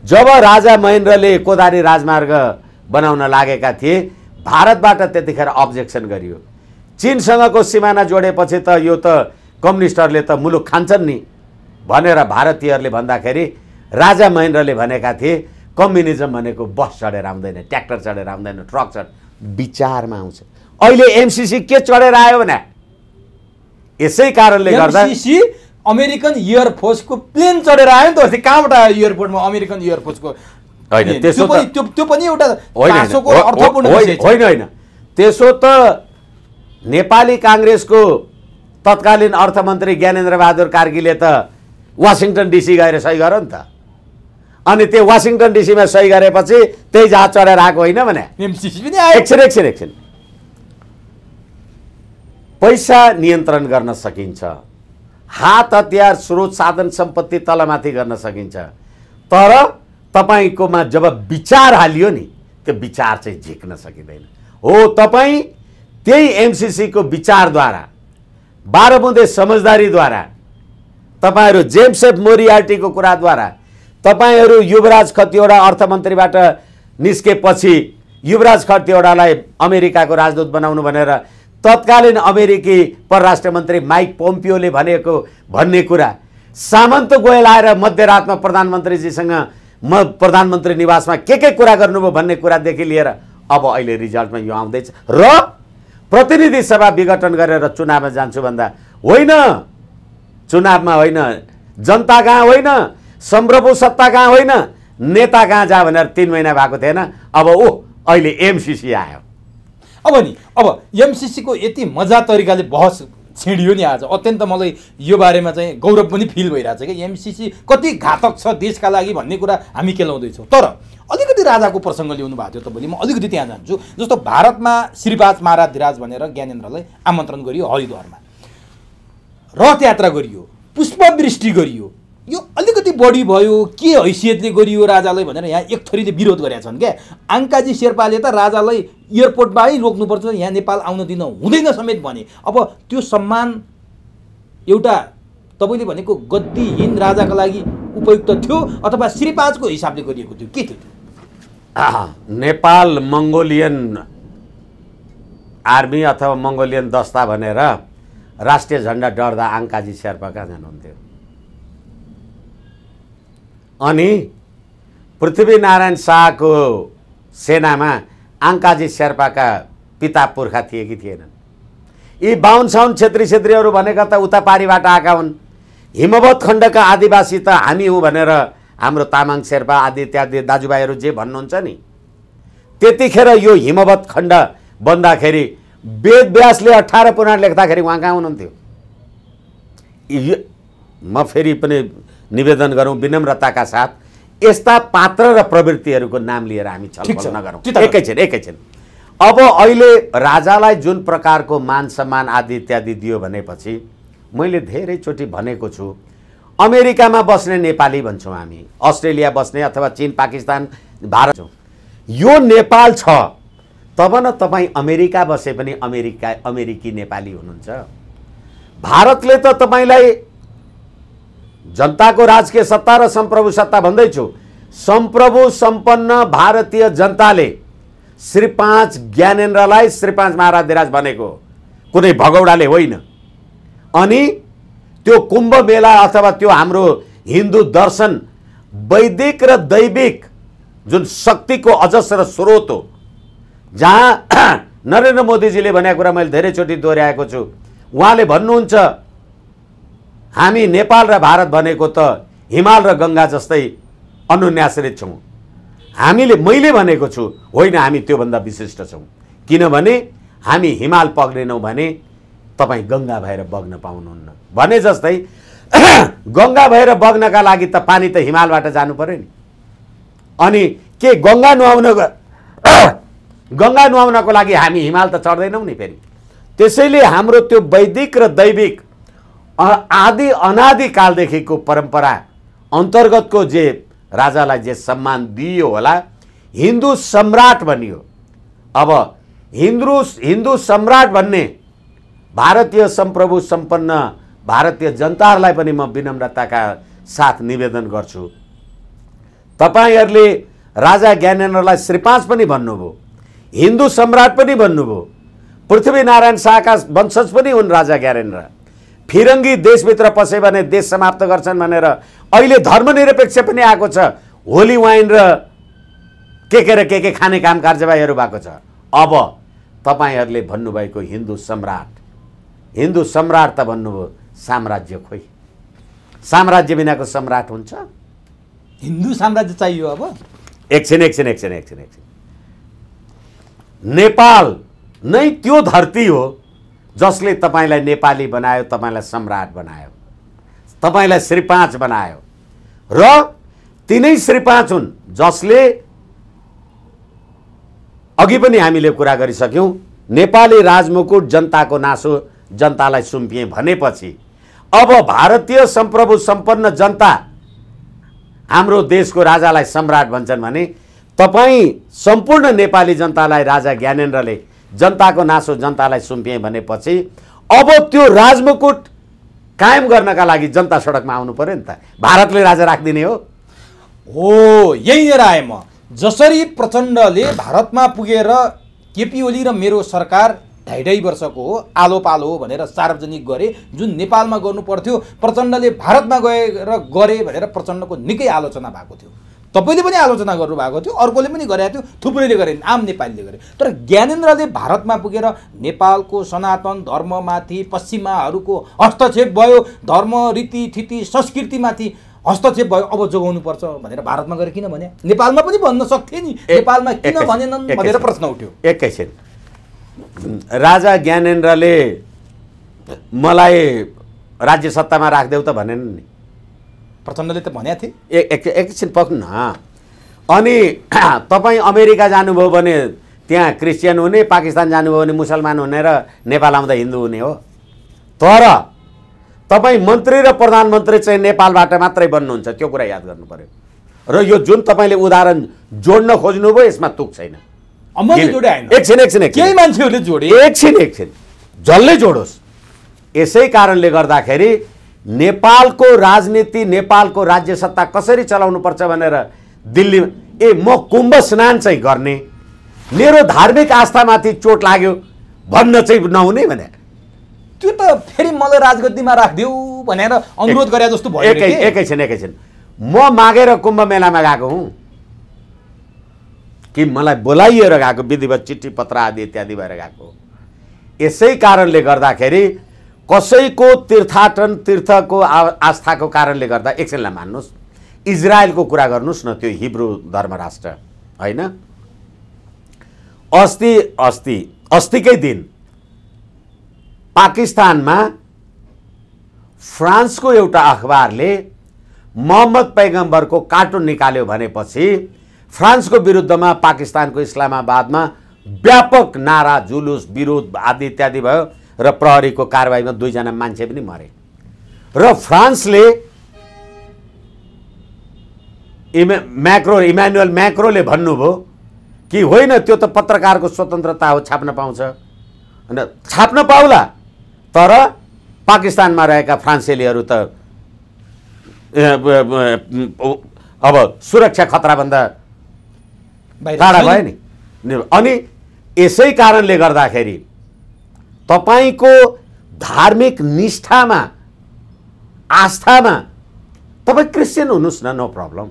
जब राजा महेन्द्रले कोदारी राजमार्ग बनाउन लागेका थिए भारतबाट त्यतिखेर अब्जेक्सन गरियो। चीनसँगको सिमाना जोडेपछि त यो त कम्युनिस्टहरूले त मुलुक खान्छन् नि भनेर भारतीयहरूले भन्दाखेरि राजा महेन्द्रले भनेका थिए कम्युनिजम भनेको बस चढेर आउँदैन, ट्र्याक्टर चढेर आउँदैन, ट्रक चढ विचारमा आउँछ। अहिले एमसीसी के चढेर आयो भने यसै कारणले गर्दा एमसीसी अमेरिकन एयरफोर्सको प्लेन चढेर आयो नि त। अस्ति कहाँबाट आयो एयरपोर्टमा अमेरिकन एयरफोर्सको? होइन त्यसो त्यो पनि एउटा चासोको अर्थपूर्ण विषय होइन। होइन त्यसो त नेपाली काङ्ग्रेसको तत्कालीन अर्थमन्त्री ज्ञानेन्द्र बहादुर कार्कीले त वाशिङटन डीसी गएर सही गर्यो नि त। अनि त्यो वाशिङटन डीसीमा सही गरेपछि त्यही जहाज चढेर आएको होइन भने एमसीसी पनि आयो। एकछिन पैसा नियन्त्रण गर्न सकिन्छ, हात हतियार स्रोत साधन सम्पत्ति तलमाथि गर्न सकिन्छ, तर तपाईँकोमा जब विचार हालियो नि त्यो विचार चाहिँ झिक्न सकिँदैन। हो तपाईँ त्यही एमसीसीको विचारद्वारा 12 बुँदे समझदारीद्वारा तपाईँहरू जेम्स एफ मोरियार्टीको कुराद्वारा तपाईँहरू युवराज खतिवडा अर्थमन्त्रीबाट निस्केपछि युवराज खतिवडालाई अमेरिकाको राजदूत बनाउनु भनेर तत्कालीन अमेरिकी परराष्ट्र मन्त्री माइक पोम्पियोले भन्ने कुरा सामन्त गोयल आएर मध्यरातमा प्रधानमन्त्रीजीसँग म प्रधानमन्त्री निवासमा के कुरा गर्नुभयो भन्ने कुरादेखि लिएर अब अहिले रिजल्टमा यो आउँदैछ। र प्रतिनिधि सभा विघटन गरेर चुनावमा जान्छु भन्दा होइन, चुनावमा होइन, जनता कहाँ होइन, संप्रभु सत्ता कहाँ होइन, नेता कहाँ जा भनेर 3 महिना भएको थिएन। अब अहिले एमसीसी आयो। अब एमसीसी को यति मजा तरिकाले बहस छिडियो नि आज। अत्यन्त मलाई यो बारेमा चाहिँ गौरव पनि फिल भइरहेछ कि एमसीसी कति घातक छ देशका लागि भन्ने कुरा हामी केलाउँदैछौँ। तर अलिकति राजाको प्रसङ्ग ल्याउनु भएको थियो तपाईँले, म अलिकति त्यहाँ जान्छु। जस्तो भारतमा श्री 5 महाराजधिराज भनेर ज्ञानेन्द्रलाई आमन्त्रण गरियो, हरिद्वारमा रथ यात्रा गरियो, पुष्पवृष्टि गरियो, यो अलिकति बढी भयो के हैसियतले गरियो राजालाई भनेर यहाँ एक थरीले विरोध गरेका छन् क्या। आङ्काजी शेर्पाले त राजालाई एयरपोर्टबाटै रोक्नुपर्छ, यहाँ नेपाल आउन दिन हुँदैन समेत भने। अब त्यो सम्मान एउटा तपाईँले भनेको गद्दीहीन राजाका लागि उपयुक्त थियो अथवा श्री 5 को हिसाबले गरिएको थियो, के थियो? नेपाल मङ्गोलियन आर्मी अथवा मङ्गोलियन दस्ता भनेर राष्ट्रिय झन्डा डढ्दा आङ्काजी शेर्पा कहाँ जानुहुन्थ्यो? अनि पृथ्वीनारायण शाहको सेनामा आङ्काजी शेर्पाका पिता पुर्खा थिए कि थिएनन्? यी बाहुन साउन छेत्रीहरू भनेका त उता पारीबाट आएका हुन्। हिमवत खण्डका आदिवासी त हामी हौँ भनेर हाम्रो तामाङ शेर्पा आदि इत्यादि दाजुभाइहरू जे भन्नुहुन्छ नि, त्यतिखेर यो हिमवत खण्ड बन्दाखेरि वेदव्यासले 18 पुराण लेख्दाखेरि उहाँ कहाँ हुनुहुन्थ्यो? म फेरि पनि निवेदन गरौँ विनम्रताका साथ, यस्ता पात्र र प्रवृत्तिहरूको नाम लिएर हामी छलफल नगरौँ। एकैछिन। अब अहिले राजालाई जुन प्रकारको मान सम्मान आदि इत्यादि दियो भनेपछि मैले धेरैचोटि भनेको छु, अमेरिकामा बस्ने नेपाली भन्छौँ हामी, अस्ट्रेलिया बस्ने अथवा चीन पाकिस्तान भारत छौँ, यो नेपाल छ तब न तपाईँ अमेरिका बसे पनि अमेरिकी नेपाली हुनुहुन्छ। भारतले त तपाईँलाई जनताको राजकीय सत्ता र सम्प्रभु सत्ता भन्दैछु, सम्प्रभु सम्पन्न भारतीय जनताले श्री 5 ज्ञानेन्द्रलाई श्री 5 महाराजधिराज बनेको, कुनै भगौडाले होइन। अनि त्यो कुम्भ मेला अथवा त्यो हाम्रो हिन्दू दर्शन वैदिक र दैविक जुन शक्तिको अजस्र स्रोत हो, जहाँ नरेन्द्र मोदीजीले भनेको कुरा मैले धेरैचोटि दोहोऱ्याएको छु। उहाँले भन्नुहुन्छ हामी नेपाल र भारत भनेको त हिमाल र गङ्गा जस्तै अनुन्याश्रित छौँ। मैले भनेको छु होइन, हामी त्योभन्दा विशिष्ट छौँ, किनभने हामी हिमाल पक्रेनौँ भने तपाईँ गङ्गा भएर बग्न पाउनुहुन्न भने जस्तै गङ्गा भएर बग्नका लागि त पानी त हिमालबाट जानु पर्यो नि। अनि के गङ्गा नुहाउनको लागि हामी हिमाल त चढ्दैनौँ नि फेरि। त्यसैले हाम्रो त्यो वैदिक र दैविक आदि अनादि कालदेखिको परम्परा अन्तर्गतको जे राजालाई जे सम्मान दिइयो होला, हिन्दू सम्राट बनियो। अब हिन्दू सम्राट भन्ने भारतीय सम्प्रभु सम्पन्न भारतीय जनताहरूलाई पनि म विनम्रताका साथ निवेदन गर्छु, तपाईँहरूले राजा ज्ञानेन्द्रलाई श्री 5 पनि भन्नुभयो, हिन्दू सम्राट पनि भन्नुभयो, पृथ्वीनारायण शाहका वंशज पनि हुन् राजा ज्ञानेन्द्र। फिरङ्गी देशभित्र पसे भने देश समाप्त गर्छन् भनेर अहिले धर्मनिरपेक्ष पनि आएको छ, होली वाइन र के खाने काम कार्यवाहीहरू भएको छ। अब तपाईँहरूले भन्नुभएको हिन्दू सम्राट त भन्नुभयो, साम्राज्य खोइ, साम्राज्य बिनाको सम्राट हुन्छ? हिन्दू साम्राज्य चाहियो। अब एकछिन। नेपाल नै त्यो धरती हो जसले तपाईँलाई नेपाली बनायो, तपाईँलाई सम्राट बनायो, तपाईँलाई श्री 5 बनायो, र तिनै श्री 5 हुन् जसले अघि पनि हामीले कुरा गरिसक्यौँ, नेपाली राजमुकुट जनताको नासो जनतालाई सुम्पिए भनेपछि अब भारतीय सम्प्रभु सम्पन्न जनता हाम्रो देशको राजालाई सम्राट भन्छन् भने तपाईँ सम्पूर्ण नेपाली जनतालाई राजा ज्ञानेन्द्रले जनताको नासो जनतालाई सुम्पिए भनेपछि अब त्यो राजमुकुट कायम गर्नका लागि जनता सडकमा आउनु पर्यो नि त। भारतले राजा राखिदिने हो यही लिएर आएँ म। जसरी प्रचण्डले भारतमा पुगेर केपी ओली र मेरो सरकार 2.5 वर्षको हो, आलो पालो हो भनेर सार्वजनिक गरे, जुन नेपालमा गर्नु पर्थ्यो प्रचण्डले भारतमा गएर गरे भनेर प्रचण्डको निकै आलोचना भएको थियो। तपाईँले पनि आलोचना गर्नुभएको थियो, अर्कोले पनि गरेको थियो, थुप्रैले गरे, आम नेपालीले गरे। तर ज्ञानेन्द्रले भारतमा पुगेर नेपालको सनातन धर्ममाथि पश्चिमाहरूको हस्तक्षेप भयो, धर्म रीतिथिति संस्कृतिमाथि हस्तक्षेप भयो, अब जोगाउनुपर्छ भनेर भारतमा गएर किन भने? नेपालमा पनि भन्न सक्थे नि, नेपालमा किन भनेनन् भनेर प्रश्न उठ्यो। एकैछिन, राजा ज्ञानेन्द्रले मलाई राज्य सत्तामा राखिदेऊ त भनेन नि, प्रचण्डले त भनेको थिए। एकछिन पक्नु न। अनि तपाईँ अमेरिका जानुभयो भने त्यहाँ क्रिस्चियन हुने, पाकिस्तान जानुभयो भने मुसलमान हुने र नेपाल आउँदा हिन्दू हुने हो। तर तपाईँ मन्त्री र प्रधानमन्त्री चाहिँ नेपालबाट मात्रै बन्नुहुन्छ, त्यो कुरा याद गर्नु पर्यो। र यो जुन तपाईँले उदाहरण जोड्न खोज्नुभयो यसमा तुक छैन। एकछिन केही मान्छेहरूले जोडे, एकछिन जसले जोडोस्। यसै कारणले गर्दाखेरि नेपालको राजनीति, नेपालको राज्य सत्ता कसरी चलाउनुपर्छ भनेर दिल्ली म कुम्भ स्नान चाहिँ गर्ने, मेरो धार्मिक आस्थामाथि चोट लाग्यो भन्न चाहिँ नहुने भने त्यो त फेरि मलाई राजगद्दीमा राखिदेऊ भनेर अनुरोध गरे जस्तो भयो। एकैछिन म मागेर कुम्भ मेलामा गएको हुँ कि मलाई बोलाइएर गएको, विधिवत चिठी पत्र आदि इत्यादि भएर गएको। यसै कारणले गर्दाखेरि कसैको तीर्थाटन, तीर्थको आस्थाको कारणले गर्दा, एकछिनलाई मान्नुहोस्, इजरायलको कुरा गर्नुहोस् न, त्यो हिब्रू धर्म राष्ट्र होइन। अस्तिकै दिन पाकिस्तानमा फ्रान्सको एउटा अखबारले मोहम्मद पैगम्बरको कार्टुन निकाल्यो भनेपछि फ्रान्सको विरुद्धमा पाकिस्तानको इस्लामाबादमा व्यापक नारा, जुलुस, विरोध आदि इत्यादि भयो र प्रहरीको कारबाहीमा 2 जना मान्छे पनि मरे। र फ्रान्सले इमानुएल मैक्रोले भन्नुभयो कि होइन, त्यो त पत्रकारको स्वतन्त्रता हो, छाप्न पाउँछ। होइन, छाप्न पाउला, तर पाकिस्तानमा रहेका फ्रान्सेलीहरू त अब सुरक्षा खतराभन्दा टाढा भयो नि। अनि यसै कारणले गर्दाखेरि तपाईको धार्मिक निष्ठामा, आस्थामा, तपाईँ क्रिस्चियन हुनुहोस् न, नो प्रब्लम,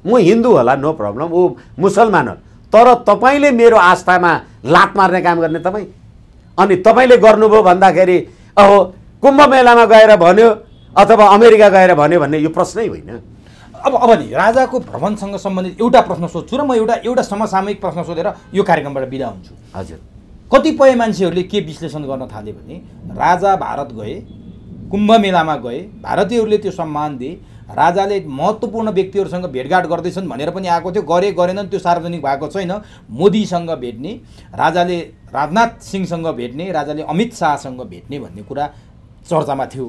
म हिन्दू होला, नो प्रब्लम, ऊ मुसलमान हो, तर तपाईँले मेरो आस्थामा लात मार्ने काम गर्ने तपाईँ। अनि तपाईँले गर्नुभयो भन्दाखेरि अहो कुम्भ मेलामा गएर भन्यो अथवा अमेरिका गएर भन्यो भन्ने यो प्रश्नै होइन। अब नि राजाको भ्रमणसँग सम्बन्धित एउटा प्रश्न सोध्छु र म एउटा समसामयिक प्रश्न सोधेर यो कार्यक्रमबाट बिदा हुन्छु। हजुर। कतिपय मान्छेहरूले के विश्लेषण गर्न थाले भने राजा भारत गए, कुम्भ मेलामा गए, भारतीयहरूले त्यो सम्मान दिए, राजाले महत्त्वपूर्ण व्यक्तिहरूसँग भेटघाट गर्दैछन् भनेर पनि आएको थियो, गरेनन्, त्यो सार्वजनिक भएको छैन। मोदीसँग भेट्ने, राजाले राजनाथ सिंहसँग भेट्ने, राजाले अमित शाहसँग भेट्ने भन्ने कुरा चर्चामा थियो।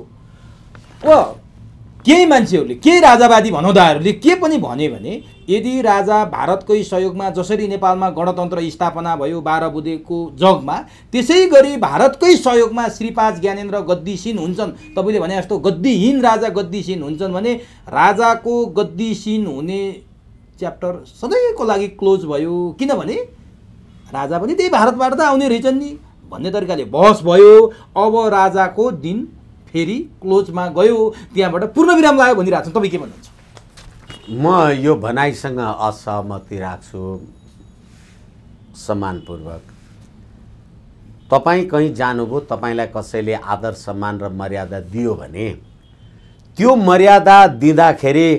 केही मान्छेहरूले, केही राजावादी भनौदाहरूले के पनि भने भने यदि राजा भारतकै सहयोगमा जसरी नेपालमा गणतन्त्र स्थापना भयो 12 बुँदेको जगमा, त्यसै गरी भारतकै सहयोगमा श्री 5 ज्ञानेन्द्र गद्दीसीन हुन्छन्। तपाईँले भने जस्तो गद्दीहीन राजा गद्दीसीन हुन्छन् भने राजाको गद्दीसीन हुने च्याप्टर सधैँको लागि क्लोज भयो, किनभने राजा पनि त्यही भारतबाट त आउने रहेछन् नि भन्ने तरिकाले बहस भयो। अब राजाको दिन फेरि क्लोजमा गयो, त्यहाँबाट पूर्णविराम लाग्यो भनिरहेको छ। तपाईँ के भन्नुहुन्छ? म यो भनाइसँग असहमति राख्छु सम्मानपूर्वक। तपाईँ कहीँ जानुभयो, तपाईँलाई कसैले आदर सम्मान र मर्यादा दियो भने त्यो मर्यादा दिँदाखेरि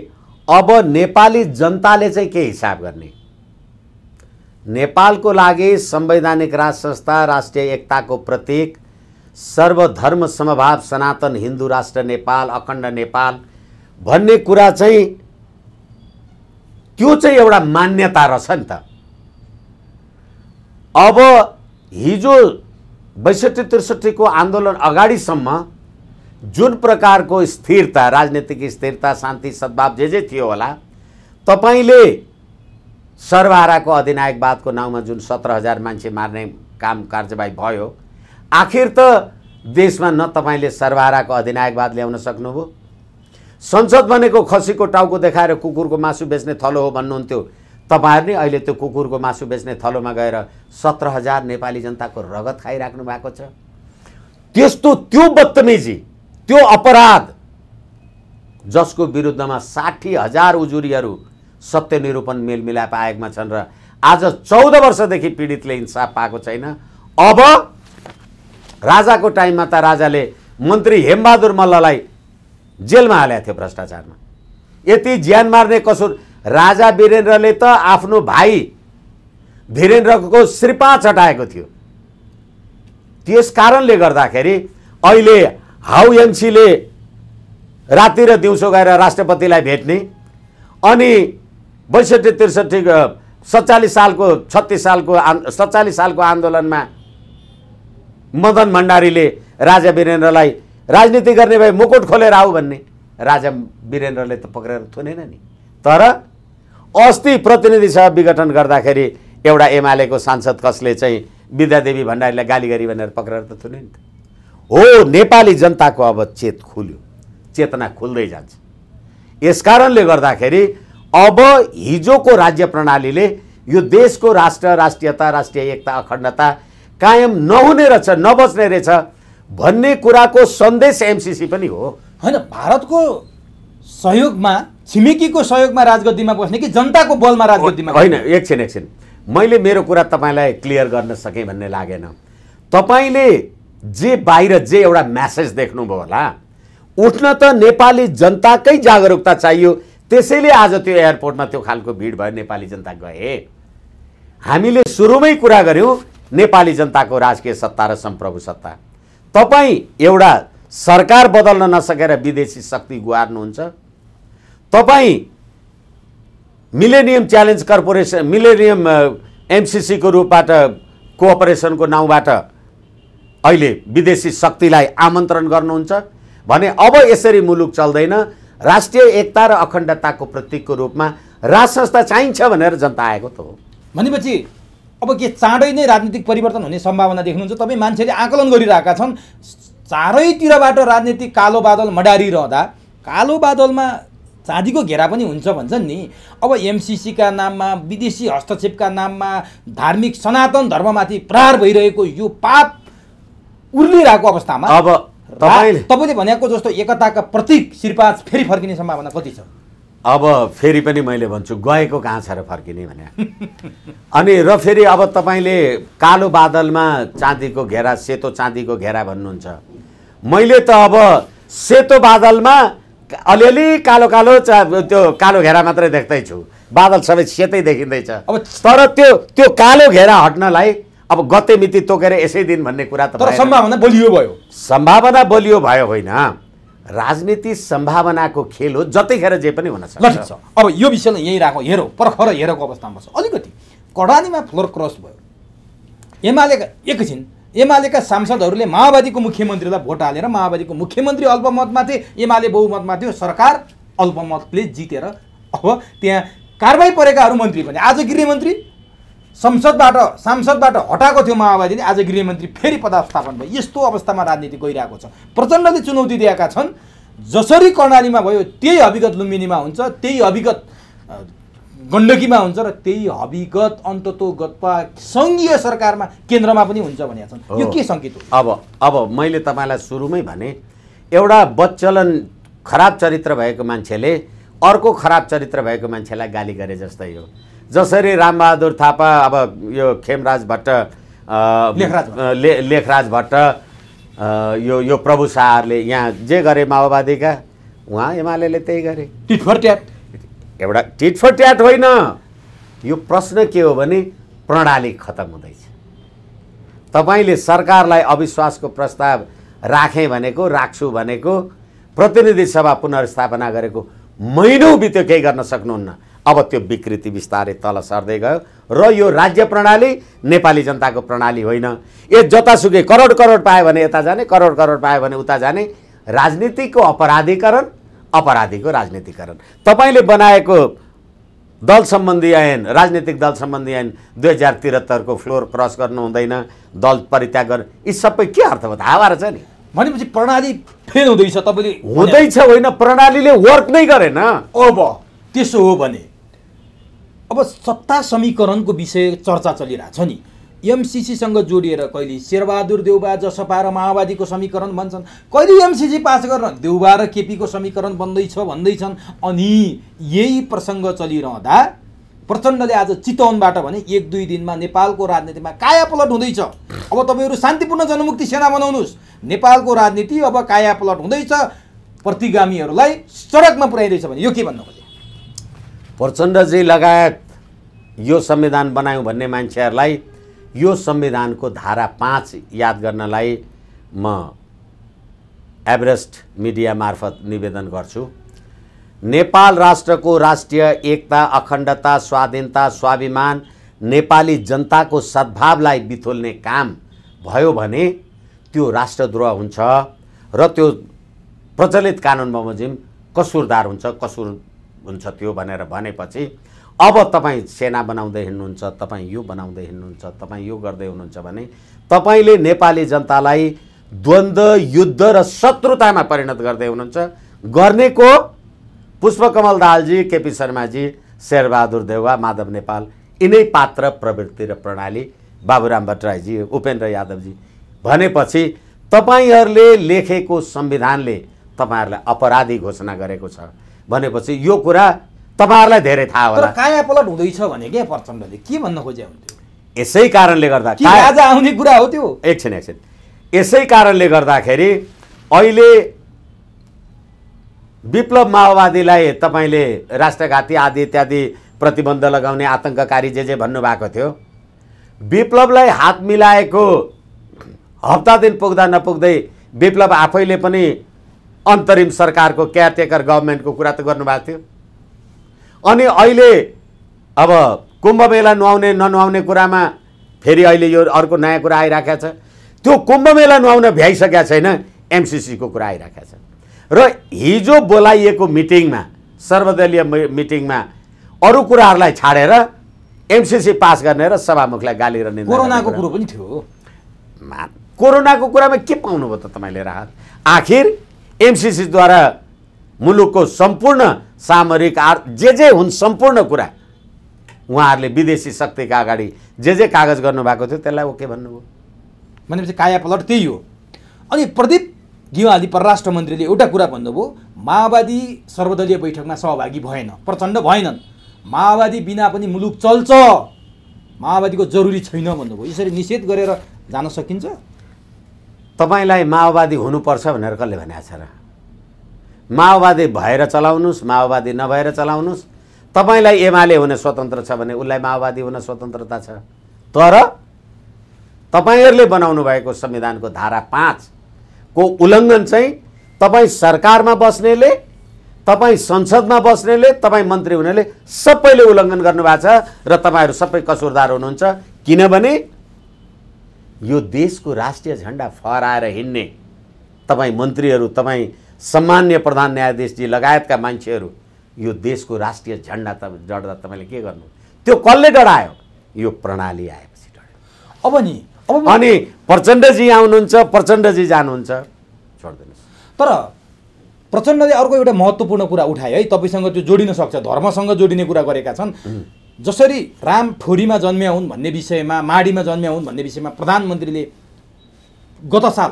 अब नेपाली जनताले चाहिँ के हिसाब गर्ने? नेपालको लागि संवैधानिक राज संस्था, राष्ट्रिय एकताको प्रतीक, सर्वधर्म समभाव, सनातन हिन्दू राष्ट्र नेपाल, अखण्ड नेपाल भन्ने कुरा चाहिँ त्यो चाहिँ एउटा मान्यता रहेछ नि त। अब हिजो 62-63 को आन्दोलन अगाडिसम्म जुन प्रकारको स्थिरता, राजनीतिक स्थिरता, शान्ति, सद्भाव जे थियो होला, तपाईले सर्वहाराको अधिनायकवादको नाउँमा जुन 17,000 मान्छे मार्ने काम कारबाही भयो, आखिर त देशमा न तपाईले सर्वहाराको अधिनायकवाद ल्याउन सक्नुभयो। संसद भनेको खसीको टाउको देखाएर कुकुरको मासु बेच्ने थलो हो भन्नुहुन्थ्यो, तपाईहरुले अहिले त्यो कुकुरको मासु बेच्ने थलोमा गएर 17,000 नेपाली जनताको रगत खाइराख्नु भएको छ। त्यस्तो त्यो बदतमिजी, त्यो अपराध जसको विरुद्धमा 60,000 उजुरीहरू सत्य निरूपण मेलमिलाप आयोगमा छन् र आज 14 वर्षदेखि पीडितले इन्साफ पाएको छैन। अब राजाको टाइममा त राजाले मन्त्री हेमबहादुर मल्ललाई जेलमा हालेको थियो भ्रष्टाचारमा। यति ज्यान मार्ने कसुर राजा वीरेन्द्रले त आफ्नो भाइ धीरेन्द्रको श्रीपा चटाएको थियो। त्यस कारणले गर्दाखेरि अहिले हाउ यङ्सीले राति र दिउँसो गएर राष्ट्रपतिलाई भेट्ने, अनि 62-63 47 सालको 47 सालको आन्दोलनमा मदन भण्डारीले राजा वीरेन्द्रलाई राजनीति गर्ने भए मुकुट खोलेर आऊ भन्ने राजा वीरेन्द्रले त पक्रेर थुनेन नि। तर अस्ति प्रतिनिधि सभा विघटन गर्दाखेरि एउटा एमालेको सांसद कसले चाहिँ विद्यादेवी भण्डारीलाई गाली गरी भनेर पक्रेर त थुने नि त। हो, नेपाली जनताको अब चेत खुल्यो, चेतना खुल्दै जान्छ। यसकारणले गर्दाखेरि अब हिजोको राज्य प्रणालीले यो देशको राष्ट्रियता, राष्ट्रिय एकता, अखण्डता कायम नहुने रहेछ, नबच्ने रहेछ भन्ने कुराको सन्देश एमसीसी पनि हो। हैन, भारतको सहयोगमा, छिमेकीको सहयोगमा राजगद्दीमा बस्ने कि जनताको बलमा राजगद्दीमा? होइन, एकछिन मैले मेरो कुरा तपाईँलाई क्लियर गर्न सकेँ भन्ने लागेन। तपाईँले जे बाहिर जे एउटा म्यासेज देख्नुभयो होला, उठ्न त नेपाली जनताकै जागरुकता चाहियो। त्यसैले आज त्यो एयरपोर्टमा त्यो खालको भिड भयो, नेपाली जनता गए। हामीले सुरुमै कुरा गर्यौँ नेपाली जनताको राजकीय सत्ता र सम्प्रभु सत्ता। तपाईँ एउटा सरकार बदल्न नसकेर विदेशी शक्ति गुहार्नुहुन्छ। तपाईँ मिलेनियम च्यालेन्ज कर्पोरेसन, मिलेनियम एमसीसीको रूपबाट कोअपरेसनको नाउँबाट अहिले विदेशी शक्तिलाई आमन्त्रण गर्नुहुन्छ भने अब यसरी मुलुक चल्दैन। राष्ट्रिय एकता र अखण्डताको प्रतीकको रूपमा राज संस्था चाहिन्छ भनेर जनता आएको त हो। भनेपछि अब के चाँडै नै राजनीतिक परिवर्तन हुने सम्भावना देख्नुहुन्छ? तपाईँ मान्छेले आकलन गरिरहेका छन् चारैतिरबाट राजनीतिक कालो बादल मडारिरहँदा कालो बादलमा चाँदीको घेरा पनि हुन्छ भन्छन् नि। अब एमसीसीका नाममा, विदेशी हस्तक्षेपका नाममा धार्मिक सनातन धर्ममाथि प्रहार भइरहेको यो पाप उर्लिरहेको अवस्थामा अब तपाईँले भनेको जस्तो एकताका प्रतीक श्रीपाद फेरि फर्किने सम्भावना कति छ? अब फेरि पनि मैले भन्छु गएको कहाँ छ र फर्किने भने। अनि र फेरि अब तपाईँले कालो बादलमा चाँदीको घेरा, सेतो चाँदीको घेरा भन्नुहुन्छ। मैले त अब सेतो बादलमा अलिअलि कालो कालो त्यो कालो घेरा मात्रै देख्दैछु, बादल सबै सेतै देखिँदैछ। अब तर त्यो कालो घेरा हट्नलाई अब गते मिति तोकेर यसै दिन भन्ने कुरा त तर सम्भावना बलियो भयो। सम्भावना बलियो भयो होइन, राजनीति सम्भावनाको खेल हो, जतिखेर जे पनि हुन सक्छ। अब यो विषयलाई यही राखौँ, हेरौँ पर्खर हेरेको अवस्थामा छ। अलिकति कडानीमा फ्लोर क्रस भयो। एमालेका सांसदहरूले माओवादीको मुख्यमन्त्रीलाई भोट हालेर माओवादीको मुख्यमन्त्री अल्पमतमा थिए, एमाले बहुमतमा थियो, सरकार अल्पमतले जितेर अब त्यहाँ कारबाही परेकाहरू मन्त्री पनि आज गृहमन्त्री सांसदबाट हटाएको थियो माओवादीले, आज गृहमन्त्री फेरि पदस्थापन भयो। यस्तो अवस्थामा राजनीति गइरहेको छ। प्रचण्डले चुनौती दिएका छन्, जसरी कर्णालीमा भयो त्यही अभिगत लुम्बिनीमा हुन्छ, त्यही अभिगत गण्डकीमा हुन्छ र त्यही अभिगत अन्ततोगतमा सङ्घीय सरकारमा केन्द्रमा पनि हुन्छ भनेका छन्। यो के सङ्केत हो? अब मैले तपाईँलाई सुरुमै भने एउटा बच्चलन खराब चरित्र भएको मान्छेले अर्को खराब चरित्र भएको मान्छेलाई गाली गरे जस्तै हो। जसरी रामबहादुर थापा, अब यो खेमराज भट्ट, लेखराज भट्ट, यो प्रभु शाहहरूले यहाँ जे गरे माओवादीका, उहाँ एमालेले त्यही गरे। टिट फर ट्याट, एउटा टिट फर ट्याट होइन। यो प्रश्न के हो भने प्रणाली खतम हुँदैछ। तपाईँले सरकारलाई अविश्वासको प्रस्ताव राखेँ भनेको, राख्छु भनेको, प्रतिनिधि सभा पुनर्स्थापना गरेको महिनौँ बित्यो, केही गर्न सक्नुहुन्न। अब त्यो विकृति बिस्तारै तल सर्दै गयो र यो राज्य प्रणाली नेपाली जनताको प्रणाली होइन। ए जतासुकै करोड करोड पायो भने यता जाने, करोड करोड पायो भने उता जाने। राजनीतिको अपराधीकरण, अपराधीको राजनीतिकरण। तपाईँले बनाएको दल सम्बन्धी ऐन, राजनीतिक दल सम्बन्धी ऐन 2073 को फ्लोर क्रस गर्नु हुँदैन, दल परित्याग गर्नु, यी सबै के अर्थ हो? हावा रहेछ नि। भनेपछि प्रणाली फेल हुँदैछ। तपाईँले हुँदैछ होइन, प्रणालीले वर्क नै गरेन। अब त्यसो हो भने अब सत्ता समीकरणको विषय चर्चा चलिरहेछ नि। एमसीसीसँग जोडिएर कहिले शेरबहादुर देउबा जसपा र माओवादीको समीकरण भन्छन्, कहिले एमसीसी पास गर्न देउबा र केपीको समीकरण भन्दैछन्। अनि यही प्रसङ्ग चलिरहँदा प्रचण्डले आज चितवनबाट भने 1-2 दिनमा नेपालको राजनीतिमा कायापलट हुँदैछ। अब तपाईँहरू शान्तिपूर्ण जनमुक्ति सेना बनाउनुहोस्, नेपालको राजनीति अब कायापलट हुँदैछ, प्रतिगामीहरूलाई सडकमा पुर्याइँदैछ भने यो के भन्नु खोजे? प्रचण्डजी लगायत यो संविधान बनायौँ भन्ने मान्छेहरूलाई यो संविधानको धारा 5 याद गर्नलाई म एभरेस्ट मिडिया मार्फत निवेदन गर्छु। नेपाल राष्ट्रको राष्ट्रिय एकता, अखण्डता, स्वाधीनता, स्वाभिमान, नेपाली जनताको सद्भावलाई बिथोल्ने काम भयो भने त्यो राष्ट्रद्रोह हुन्छ र त्यो प्रचलित कानुन बमोजिम कसुरदार हुन्छ, कसुर हुन्छ त्यो भनेर भनेपछि अब तपाईँ सेना बनाउँदै हिँड्नुहुन्छ, तपाईँ यो बनाउँदै हिँड्नुहुन्छ, तपाईँ यो गर्दै हुनुहुन्छ भने तपाईँले नेपाली जनतालाई द्वन्द्व, युद्ध र शत्रुतामा परिणत गर्दै हुनुहुन्छ। गर्नेको पुष्पकमल दाहालजी, केपी शर्माजी, शेरबहादुर देउवा, माधव नेपाल, यिनै पात्र, प्रवृत्ति र प्रणाली, बाबुराम भट्टराईजी, उपेन्द्र यादवजी भनेपछि तपाईँहरूले लेखेको संविधानले तपाईँहरूलाई अपराधी घोषणा गरेको छ भनेपछि यो कुरा तपाईँहरूलाई धेरै थाहा होला। तर कायापलट हुँदैछ भने के प्रचण्डले के भन्न खोजे हुन्थ्यो? यसै कारणले गर्दा राजा आउने कुरा हो त्यो। एकछिन यसै कारणले गर्दाखेरि अहिले विप्लव माओवादीलाई तपाईँले राष्ट्रघाती आदि इत्यादि प्रतिबन्ध लगाउने आतङ्ककारी जे भन्नुभएको थियो, विप्लवलाई हात मिलाएको हप्ता दिन पुग्दा नपुग्दै विप्लव आफैले पनि अन्तरिम सरकारको केयरटेकर गभर्मेन्टको कुरा त गर्नुभएको थियो। अनि अहिले अब कुम्भमेला नुहाउने ननुहाउने कुरामा फेरि अहिले यो अर्को नयाँ कुरा आइराखेको छ। त्यो कुम्भमेला नुहाउन भ्याइसकेका छैन, एमसिसीको कुरा आइराखेको छ। र हिजो बोलाइएको मिटिङमा, सर्वदलीय मिटिङमा अरू कुराहरूलाई छाडेर एमसिसी पास गर्ने र सभामुखलाई गाली र निन्दा कोरोनाको कुरो पनि थियो। कोरोनाको कुरामा के पाउनुभयो त तपाईँले राहत? आखिर एमसिसीद्वारा मुलुकको सम्पूर्ण सामरिक जे हुन् सम्पूर्ण कुरा उहाँहरूले विदेशी शक्तिका अगाडि जे कागज गर्नुभएको थियो त्यसलाई ओके भन्नुभयो भनेपछि कायापलट त्यही हो। अनि प्रदीप गेवाली परराष्ट्र मन्त्रीले एउटा कुरा भन्नुभयो, माओवादी सर्वदलीय बैठकमा सहभागी भएन, प्रचण्ड भएनन्, माओवादी बिना पनि मुलुक चल्छ, माओवादीको जरुरी छैन भन्नुभयो। यसरी निषेध गरेर जान सकिन्छ? तपाईँलाई माओवादी हुनुपर्छ भनेर कसले भनेको छ र? माओवादी भएर चलाउनुहोस्, माओवादी नभएर चलाउनुहोस्। तपाईँलाई एमाले हुने स्वतन्त्र छ भने उसलाई माओवादी हुन स्वतन्त्रता छ। तर तपाईँहरूले बनाउनु भएको संविधानको धारा 5 को उल्लङ्घन चाहिँ तपाईँ सरकारमा बस्नेले, तपाईँ संसदमा बस्नेले, तपाईँ मन्त्री हुनेले सबैले उल्लङ्घन गर्नुभएको छ र तपाईँहरू सबै कसुरदार हुनुहुन्छ। किनभने यो देशको राष्ट्रिय झन्डा फहराएर हिँड्ने तपाईँ मन्त्रीहरू, तपाईँ सम्मान्य प्रधान न्यायाधीशजी लगायतका मान्छेहरू यो देशको राष्ट्रिय झन्डा डढ्दा तपाईँले के गर्नु? त्यो कसले डढायो? यो प्रणाली आएपछि डढ्यो। अनि प्रचण्डजी आउनुहुन्छ, प्रचण्डजी जानुहुन्छ, छोडिदिनुहोस्। तर प्रचण्डले अर्को एउटा महत्त्वपूर्ण कुरा उठाए है, तपाईँसँग त्यो जोडिन सक्छ, धर्मसँग जोडिने कुरा गरेका छन्। जसरी राम ठोरीमा जन्मिया हुन् भन्ने विषयमा, माडीमा जन्मिया हुन् भन्ने विषयमा प्रधानमन्त्रीले गत साल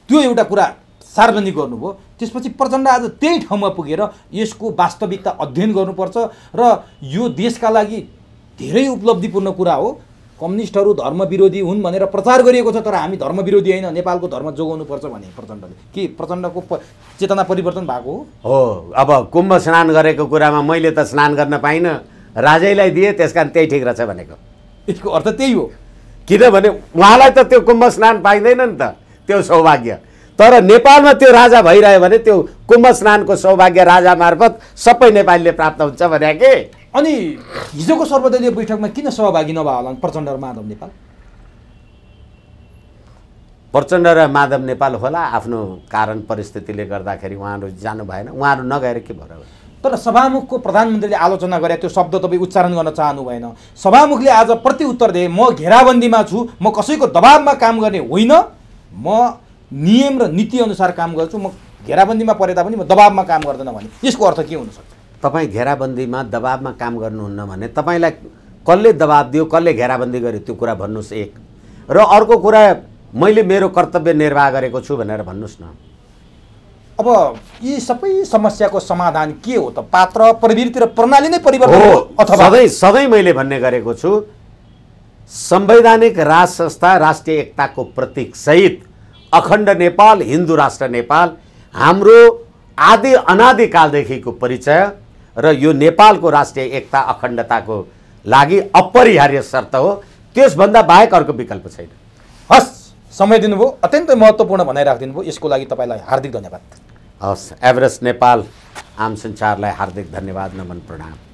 त्यो एउटा कुरा सार्वजनिक गर्नुभयो। त्यसपछि प्रचण्ड आज त्यही ठाउँमा पुगेर यसको वास्तविकता अध्ययन गर्नुपर्छ र यो देशका लागि धेरै उपलब्धिपूर्ण कुरा हो। कम्युनिस्टहरू धर्म विरोधी हुन् भनेर प्रचार गरिएको छ, तर हामी धर्म विरोधी होइन, नेपालको धर्म जोगाउनुपर्छ भने प्रचण्डले के प्रचण्डको चेतना परिवर्तन भएको हो? अब कुम्भ स्नान गरेको कुरामा मैले त स्नान गर्न पाइनँ, राजैलाई दिए, त्यस कारण त्यही ठिक रहेछ भनेको। यसको अर्थ त्यही हो। किनभने उहाँलाई त त्यो कुम्भ स्नान पाइँदैन नि त, त्यो सौभाग्य। तर नेपालमा त्यो राजा भइरह्यो भने त्यो कुम्भ स्नानको सौभाग्य राजा मार्फत सबै नेपालीले प्राप्त हुन्छ भने के? अनि हिजोको सर्वदलीय बैठकमा किन सहभागी नभए होला प्रचण्ड र माधव नेपाल? प्रचण्ड र माधव नेपाल होला आफ्नो कारण परिस्थितिले गर्दाखेरि उहाँहरू जानु भएन, उहाँहरू नगएर के भयो? तर सभामुखको प्रधानमन्त्रीले आलोचना गरे त्यो शब्द तपाईँ उच्चारण गर्न चाहनु भएन। सभामुखले आज प्रत्युत्तर दिए, म घेराबन्दीमा छु, म कसैको दबावमा काम गर्ने होइन, म नियम र नीति अनुसार काम गर्छु, म घेराबन्दीमा परे तापनि म दबावमा काम गर्दैन भने यसको अर्थ के हुनसक्छ? तपाईँ घेराबन्दीमा दबावमा काम गर्नुहुन्न भने तपाईँलाई कसले दबाब दियो, कसले घेराबन्दी गर्यो त्यो कुरा भन्नुहोस् एक। र अर्को कुरा, मैले मेरो कर्तव्य निर्वाह गरेको छु भनेर भन्नुहोस् न। अब यी सबै समस्याको समाधान के हो त? पात्र, प्रवृत्ति र प्रणाली नै परिवर्तन हो अथवा सधैँ मैले भन्ने गरेको छु, संवैधानिक राज संस्था, राष्ट्रिय एकताको प्रतीक सहित अखण्ड नेपाल, हिन्दू राष्ट्र नेपाल हाम्रो आदि अनादिकालदेखिको परिचय र यो नेपालको राष्ट्रिय एकता अखण्डताको लागि अपरिहार्य शर्त हो। त्यसभन्दा बाहेक अर्को विकल्प छैन। हस्, समय दिनुभयो, अत्यन्तै महत्त्वपूर्ण भनाइराखिदिनु भयो, यसको लागि तपाईँलाई हार्दिक धन्यवाद। हस्, एभरेस्ट नेपाल आम सञ्चारलाई हार्दिक धन्यवाद, नमन, प्रणाम।